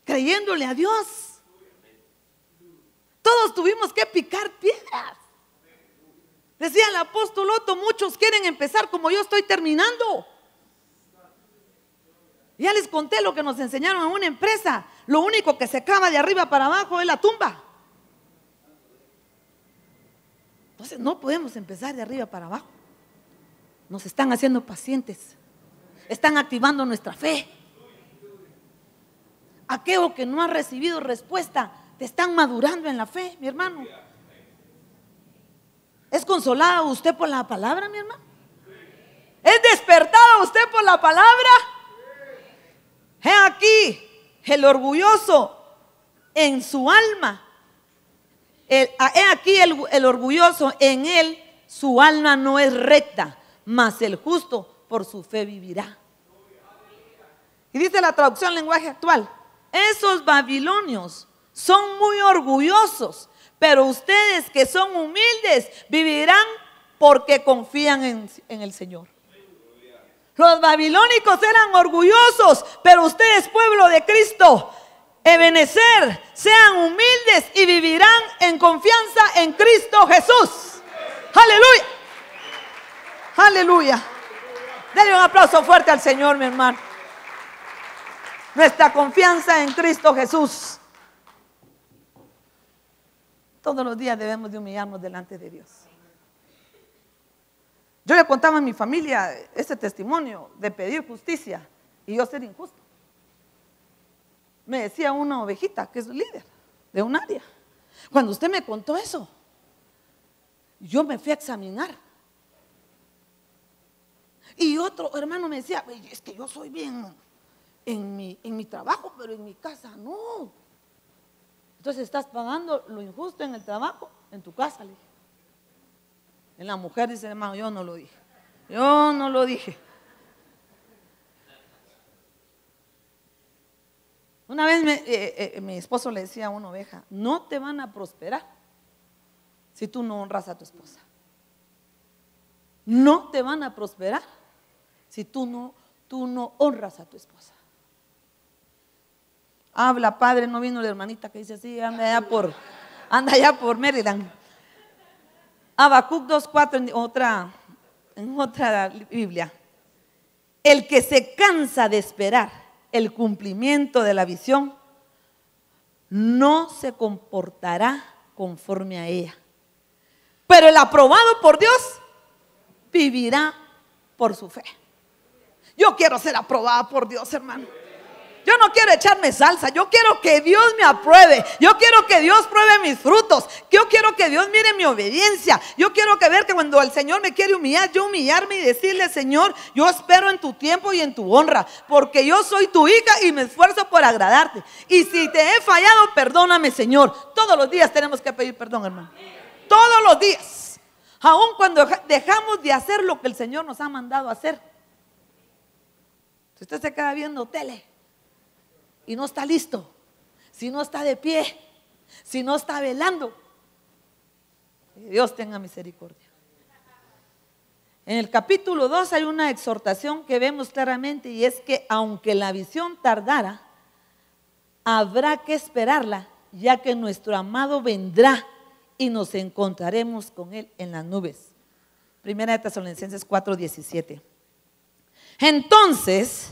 creyéndole a Dios. Todos tuvimos que picar piedras. Decía el apóstol Otto, muchos quieren empezar como yo estoy terminando. Ya les conté lo que nos enseñaron en una empresa. Lo único que se cava de arriba para abajo es la tumba. Entonces no podemos empezar de arriba para abajo. Nos están haciendo pacientes. Están activando nuestra fe. Aquello que no ha recibido respuesta, te están madurando en la fe, mi hermano. ¿Es consolado usted por la palabra, mi hermano? ¿Es despertado usted por la palabra? He aquí el orgulloso en su alma. He aquí el orgulloso en él, su alma no es recta, mas el justo por su fe vivirá. Y dice la traducción lenguaje actual, esos babilonios son muy orgullosos, pero ustedes que son humildes vivirán porque confían en el Señor. Los babilónicos eran orgullosos, pero ustedes, pueblo de Cristo, Ebenezer, sean humildes y vivirán en confianza en Cristo Jesús. Aleluya. Aleluya. Denle un aplauso fuerte al Señor, mi hermano. Nuestra confianza en Cristo Jesús. Todos los días debemos de humillarnos delante de Dios. Yo le contaba a mi familia ese testimonio de pedir justicia y yo ser injusto. Me decía una ovejita que es líder de un área. Cuando usted me contó eso, yo me fui a examinar. Y otro hermano me decía, es que yo soy bien en mi trabajo, pero en mi casa no. Entonces estás pagando lo injusto en el trabajo, en tu casa, le dije. En la mujer dice, hermano, yo no lo dije. Yo no lo dije. Una vez mi esposo le decía a una oveja, no te van a prosperar si tú no honras a tu esposa. No te van a prosperar si tú no honras a tu esposa. Habla, padre, no vino la hermanita que dice así, anda allá por Maryland. Habacuc 2:4 en otra Biblia. El que se cansa de esperar el cumplimiento de la visión no se comportará conforme a ella. Pero el aprobado por Dios vivirá por su fe. Yo quiero ser aprobada por Dios, hermano. Yo no quiero echarme salsa, yo quiero que Dios me apruebe. Yo quiero que Dios pruebe mis frutos. Yo quiero que Dios mire mi obediencia. Yo quiero ver que cuando el Señor me quiere humillar, yo humillarme y decirle, Señor, yo espero en tu tiempo y en tu honra, porque yo soy tu hija y me esfuerzo por agradarte. Y si te he fallado, perdóname, Señor. Todos los días tenemos que pedir perdón, hermano. Todos los días. Aun cuando dejamos de hacer lo que el Señor nos ha mandado a hacer. Si usted se queda viendo tele y no está listo, si no está de pie, si no está velando. Que Dios tenga misericordia. En el capítulo 2 hay una exhortación que vemos claramente, y es que aunque la visión tardara, habrá que esperarla, ya que nuestro amado vendrá y nos encontraremos con él en las nubes. Primera de Tesalonicenses 4:17. Entonces,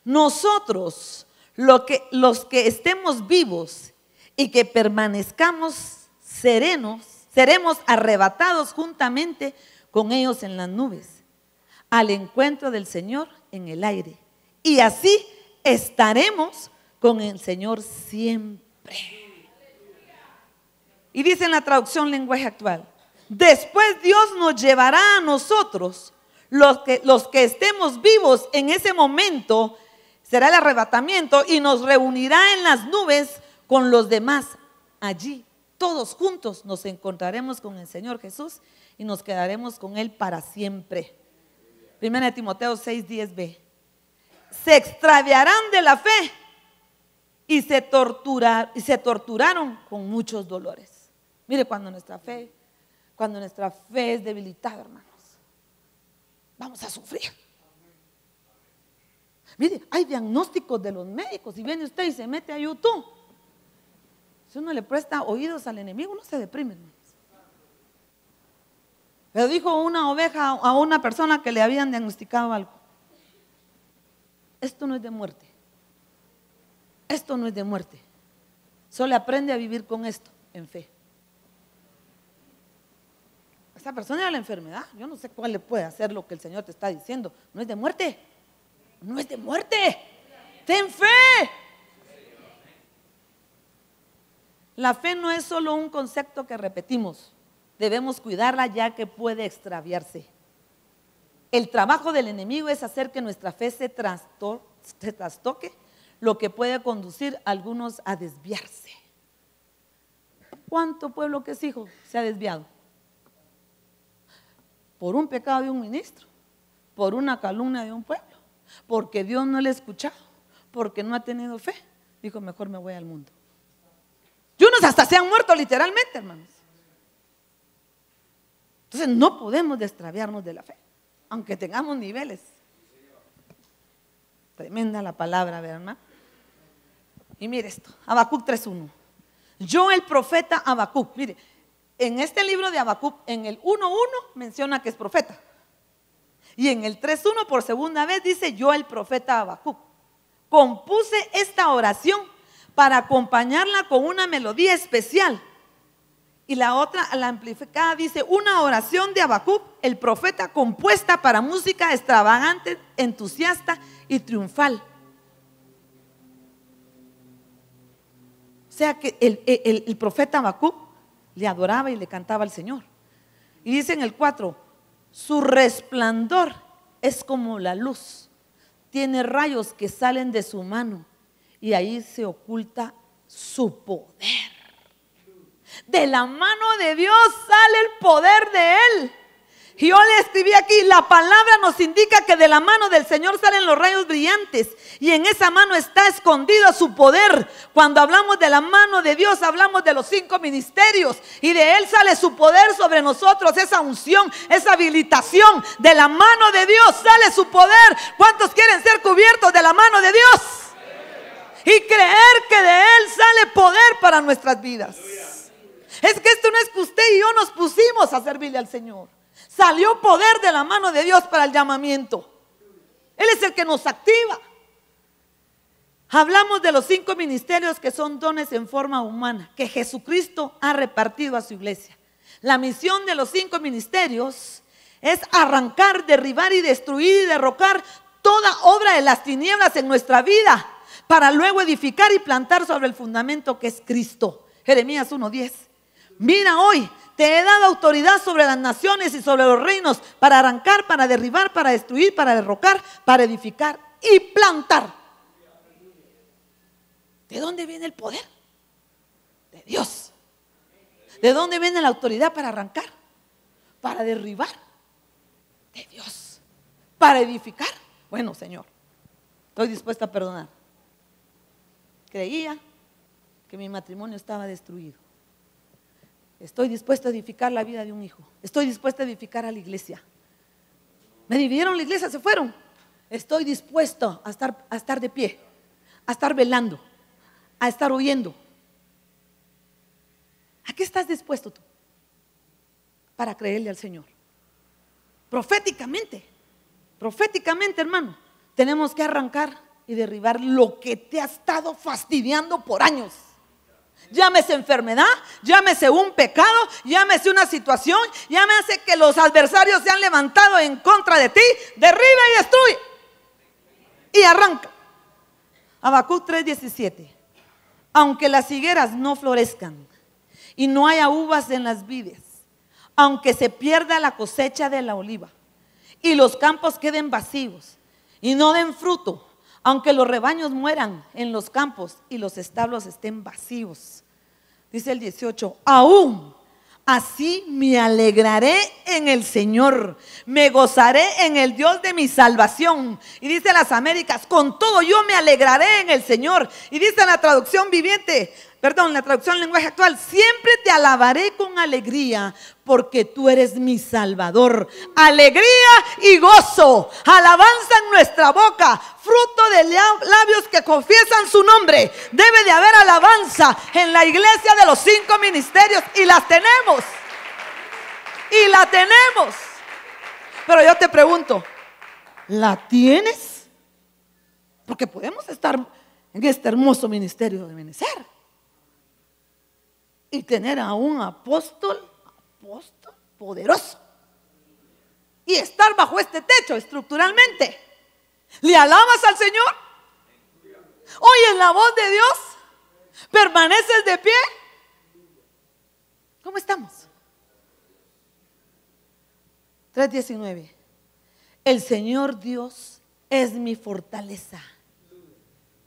nosotros, los que estemos vivos y que permanezcamos seremos arrebatados juntamente con ellos en las nubes, al encuentro del Señor en el aire. Y así estaremos con el Señor siempre. Y dice en la traducción lenguaje actual: después Dios nos llevará a nosotros, los que estemos vivos en ese momento, será el arrebatamiento, y nos reunirá en las nubes con los demás. Allí todos juntos nos encontraremos con el Señor Jesús y nos quedaremos con Él para siempre. Primera de Timoteo 6:10b. Se extraviarán de la fe y se torturaron con muchos dolores. Mire, cuando nuestra fe es debilitada, hermanos, vamos a sufrir. Mire, hay diagnósticos de los médicos. Si viene usted y se mete a YouTube, si uno le presta oídos al enemigo, uno se deprime, hermanos. Le dijo una oveja a una persona que le habían diagnosticado algo: esto no es de muerte. Esto no es de muerte. Solo aprende a vivir con esto en fe. Esa persona era la enfermedad. Yo no sé cuál le puede hacer lo que el Señor te está diciendo. No es de muerte. No es de muerte. Ten fe. La fe no es solo un concepto que repetimos. Debemos cuidarla, ya que puede extraviarse. El trabajo del enemigo es hacer que nuestra fe se trastoque, lo que puede conducir a algunos a desviarse. ¿Cuánto pueblo que es hijo se ha desviado? Por un pecado de un ministro, por una calumnia de un pueblo, porque Dios no le ha escuchado, porque no ha tenido fe. Dijo: mejor me voy al mundo. Y unos hasta se han muerto literalmente, hermanos. Entonces no podemos extraviarnos de la fe, aunque tengamos niveles. Tremenda la palabra, ¿verdad, hermano? Y mire esto, Habacuc 3:1. Yo, el profeta Habacuc, mire, en este libro de Habacuc, en el 1:1 menciona que es profeta. Y en el 3:1 por segunda vez dice: yo, el profeta Habacuc, compuse esta oración para acompañarla con una melodía especial. Y la otra, la amplificada, dice: una oración de Habacuc, el profeta, compuesta para música extravagante, entusiasta y triunfal. O sea que el profeta Habacuc le adoraba y le cantaba al Señor. Y dice en el 4: su resplandor es como la luz, tiene rayos que salen de su mano, y ahí se oculta su poder. De la mano de Dios sale el poder de Él. Y yo le escribí aquí: la palabra nos indica que de la mano del Señor salen los rayos brillantes, y en esa mano está escondido su poder. Cuando hablamos de la mano de Dios, hablamos de los 5 ministerios, y de Él sale su poder sobre nosotros, esa unción, esa habilitación. De la mano de Dios sale su poder. ¿Cuántos quieren ser cubiertos de la mano de Dios? Y creer que de Él sale poder para nuestras vidas. Es que esto no es que usted y yo nos pusimos a servirle al Señor. Salió poder de la mano de Dios para el llamamiento. Él es el que nos activa. Hablamos de los 5 ministerios, que son dones en forma humana, que Jesucristo ha repartido a su iglesia. La misión de los 5 ministerios es arrancar, derribar y destruir y derrocar toda obra de las tinieblas en nuestra vida, para luego edificar y plantar sobre el fundamento que es Cristo. Jeremías 1:10. Mira, hoy te he dado autoridad sobre las naciones y sobre los reinos, para arrancar, para derribar, para destruir, para derrocar, para edificar y plantar. ¿De dónde viene el poder? De Dios. ¿De dónde viene la autoridad para arrancar? Para derribar. De Dios. Para edificar. Bueno, Señor, estoy dispuesta a perdonar. Creía, que mi matrimonio estaba destruido. Estoy dispuesto a edificar la vida de un hijo. Estoy dispuesto a edificar a la iglesia. Me dividieron la iglesia, se fueron. Estoy dispuesto a estar de pie, a estar velando, a estar oyendo. ¿A qué estás dispuesto tú para creerle al Señor? Proféticamente, hermano, tenemos que arrancar y derribar lo que te ha estado fastidiando por años. Llámese enfermedad, llámese un pecado, llámese una situación, llámese que los adversarios se han levantado en contra de ti. Derriba y destruye y arranca. Habacuc 3:17. Aunque las higueras no florezcan y no haya uvas en las vides, aunque se pierda la cosecha de la oliva y los campos queden vacíos y no den fruto, aunque los rebaños mueran en los campos y los establos estén vacíos. Dice el 18, aún así me alegraré en el Señor, me gozaré en el Dios de mi salvación. Y dice las Américas, con todo yo me alegraré en el Señor. Y dice la traducción la traducción lenguaje actual, siempre te alabaré con alegría, porque tú eres mi Salvador. Alegría y gozo, alabanza en nuestra boca, fruto de labios que confiesan su nombre. Debe de haber alabanza en la iglesia de los 5 ministerios, y las tenemos. Y la tenemos. Pero yo te pregunto, ¿la tienes? Porque podemos estar en este hermoso ministerio de Ebenecer y tener a un apóstol poderoso y estar bajo este techo estructuralmente. ¿Le alabas al Señor? ¿Oyes la voz de Dios? ¿Permaneces de pie? ¿Cómo estamos? 3:19. El Señor Dios es mi fortaleza.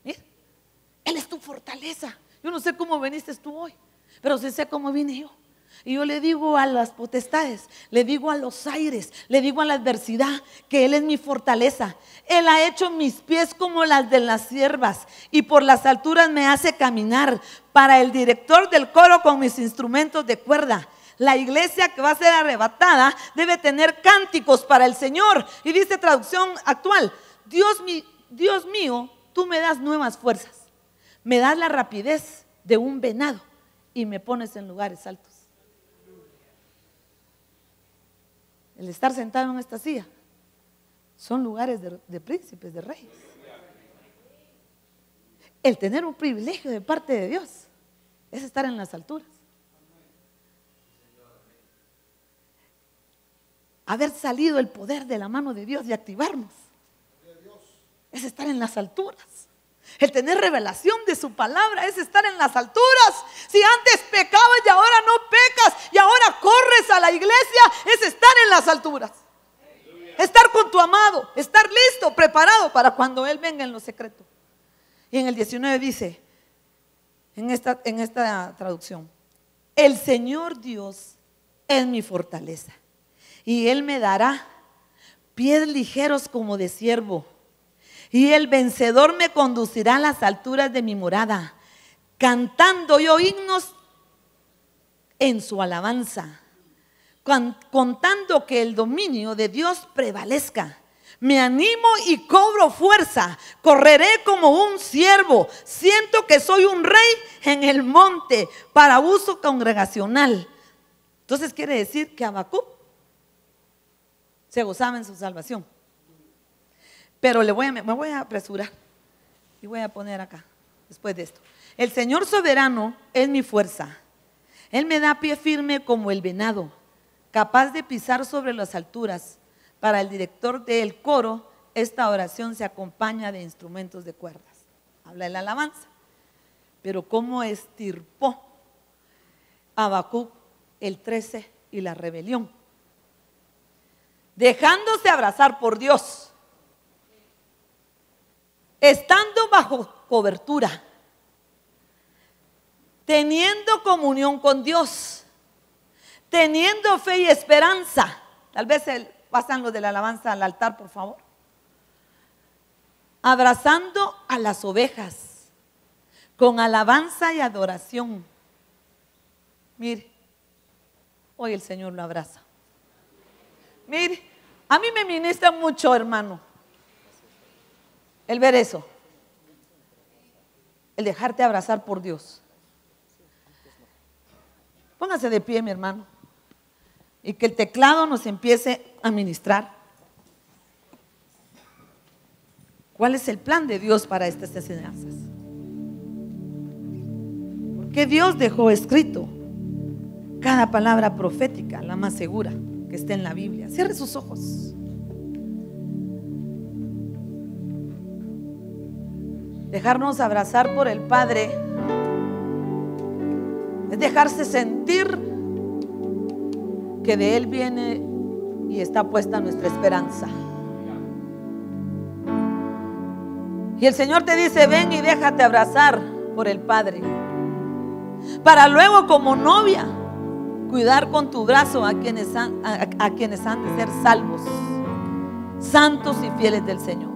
Mira, Él es tu fortaleza. Yo no sé cómo viniste tú hoy, pero sí sé cómo vine yo. Y yo le digo a las potestades, le digo a los aires, le digo a la adversidad que Él es mi fortaleza. Él ha hecho mis pies como las de las ciervas y por las alturas me hace caminar. Para el director del coro con mis instrumentos de cuerda. La iglesia que va a ser arrebatada debe tener cánticos para el Señor. Y dice traducción actual, Dios mío, tú me das nuevas fuerzas. Me das la rapidez de un venado y me pones en lugares altos. El estar sentado en esta silla son lugares de príncipes, de reyes. El tener un privilegio de parte de Dios es estar en las alturas. Haber salido el poder de la mano de Dios y activarnos es estar en las alturas. El tener revelación de su palabra es estar en las alturas. Si antes pecabas y ahora no pecas y ahora corres a la iglesia, es estar en las alturas. Estar con tu amado, estar listo, preparado para cuando Él venga en lo secreto. Y en el 19 dice, en esta traducción, el Señor Dios es mi fortaleza y Él me dará pies ligeros como de ciervo. Y el vencedor me conducirá a las alturas de mi morada, cantando yo himnos en su alabanza, contando que el dominio de Dios prevalezca. Me animo y cobro fuerza, correré como un ciervo, siento que soy un rey en el monte para uso congregacional. Entonces quiere decir que Habacuc se gozaba en su salvación. Pero me voy a apresurar y voy a poner acá, después de esto. El Señor soberano es mi fuerza. Él me da pie firme como el venado, capaz de pisar sobre las alturas. Para el director del coro, esta oración se acompaña de instrumentos de cuerdas. Habla de la alabanza. Pero ¿cómo estirpó Habacuc el 13 y la rebelión? Dejándose abrazar por Dios, estando bajo cobertura, teniendo comunión con Dios, teniendo fe y esperanza. Tal vez pasan los de la alabanza al altar, por favor. Abrazando a las ovejas, con alabanza y adoración. Mire, hoy el Señor lo abraza. Mire, a mí me ministra mucho, hermano, el ver eso, el dejarte abrazar por Dios. Póngase de pie, mi hermano, y que el teclado nos empiece a ministrar. ¿Cuál es el plan de Dios para estas enseñanzas? Porque Dios dejó escrito cada palabra profética, la más segura que está en la Biblia. Cierre sus ojos. Dejarnos abrazar por el Padre es dejarse sentir que de Él viene y está puesta nuestra esperanza. Y el Señor te dice: ven y déjate abrazar por el Padre, para luego como novia cuidar con tu brazo a quienes han de ser salvos, santos y fieles del Señor.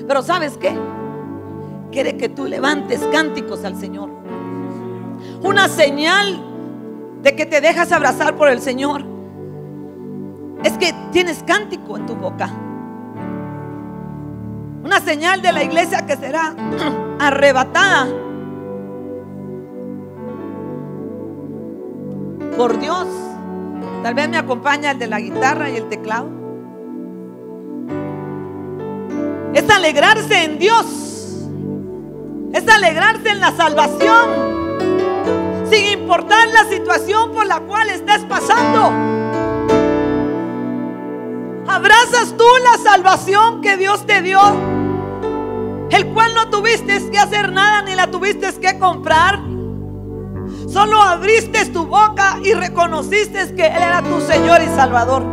Pero ¿sabes qué? Quiere que tú levantes cánticos al Señor. Una señal de que te dejas abrazar por el Señor es que tienes cántico en tu boca. Una señal de la iglesia que será arrebatada por Dios. Tal vez me acompaña el de la guitarra y el teclado. Es alegrarse en Dios, es alegrarse en la salvación, sin importar la situación por la cual estés pasando. Abrazas tú la salvación que Dios te dio, el cual no tuviste que hacer nada ni la tuviste que comprar. Solo abriste tu boca y reconociste que Él era tu Señor y Salvador.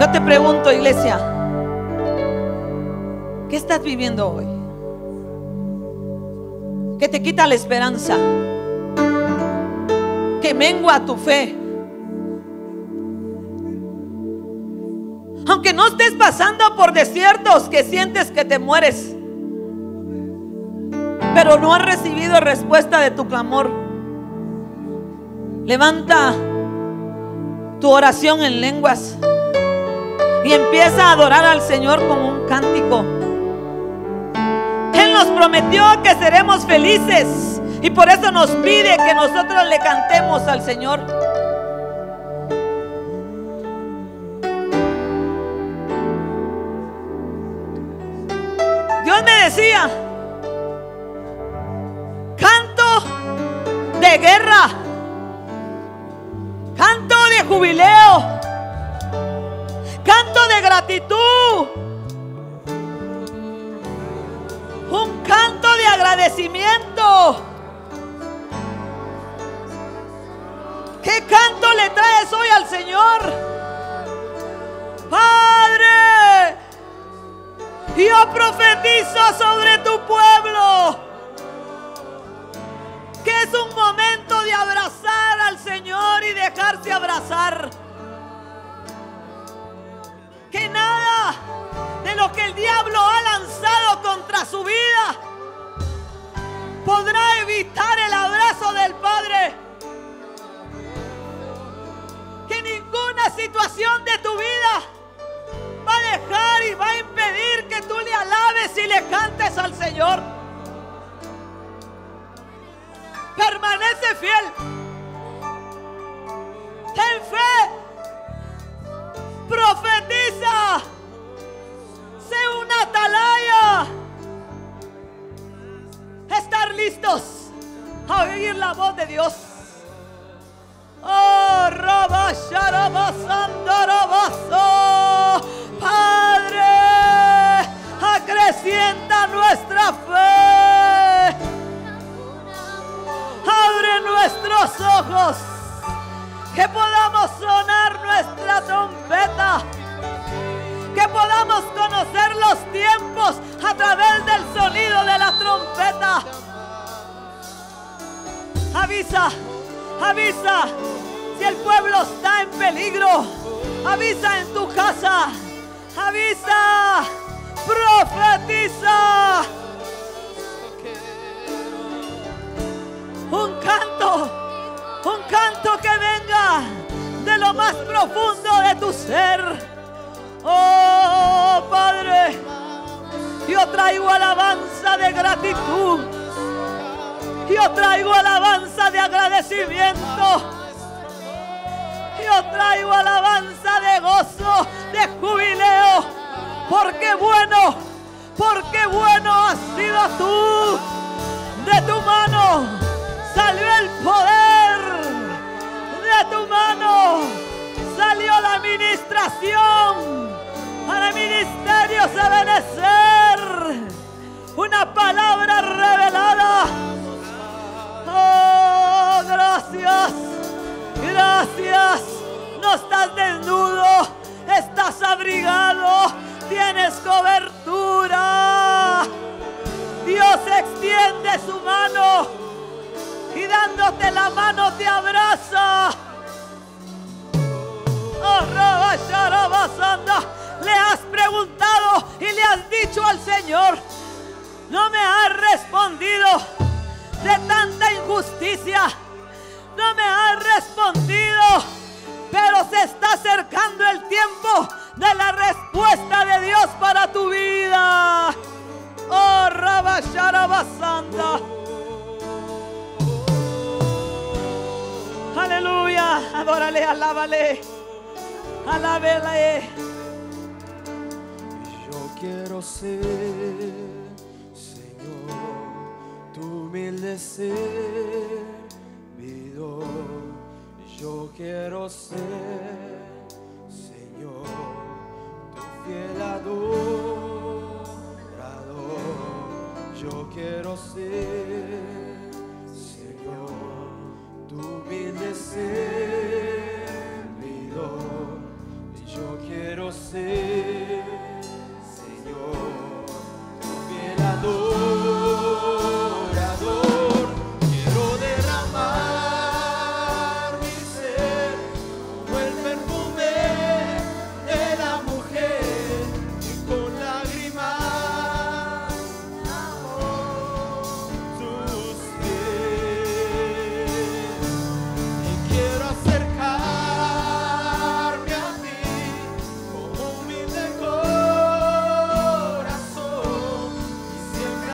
Yo te pregunto, iglesia, ¿qué estás viviendo hoy? ¿Qué te quita la esperanza? ¿Qué mengua tu fe? Aunque no estés pasando por desiertos que sientes que te mueres, pero no has recibido respuesta de tu clamor, levanta tu oración en lenguas y empieza a adorar al Señor con un cántico. Él nos prometió que seremos felices y por eso nos pide que nosotros le cantemos al Señor. Dios me decía: canto de guerra, canto de jubileo, canto de gratitud, un canto de agradecimiento. ¿Qué canto le traes hoy al Señor? Padre, yo profetizo sobre tu pueblo que es un momento de abrazar al Señor y dejarse abrazar. Que nada de lo que el diablo ha lanzado contra su vida podrá evitar el abrazo del Padre. Que ninguna situación de tu vida va a dejar y va a impedir que tú le alabes y le cantes al Señor. Permanece fiel, ten fe, profetiza, sé una atalaya. Estar listos a oír la voz de Dios. Oh, Padre, acrecienta nuestra fe. Abre nuestros ojos, que podamos sonar nuestra trompeta, que podamos conocer los tiempos a través del sonido de la trompeta. Avisa, avisa si el pueblo está en peligro. Avisa en tu casa, avisa Profetiza un canto que venga de lo más profundo de tu ser. Oh Padre, yo traigo alabanza de gratitud, yo traigo alabanza de agradecimiento, yo traigo alabanza de gozo, de jubileo, porque bueno has sido tú. De tu mano salió el poder, de tu mano salió la administración para ministerios de benecer, una palabra revelada. Oh, gracias, gracias. No estás desnudo, estás abrigado, tienes cobertura. Dios extiende su mano y dándote la mano te abraza. Oh, le has preguntado y le has dicho al Señor: no me has respondido de tanta injusticia, no me has respondido, pero se está acercando el tiempo de la respuesta de Dios para tu vida. Oh, Rabasharabasanda. Aleluya. Adórale, alábale, alábele. Yo quiero ser, Señor, tu humilde servidor. Yo quiero ser, Señor, tu fiel adorador. Yo quiero ser,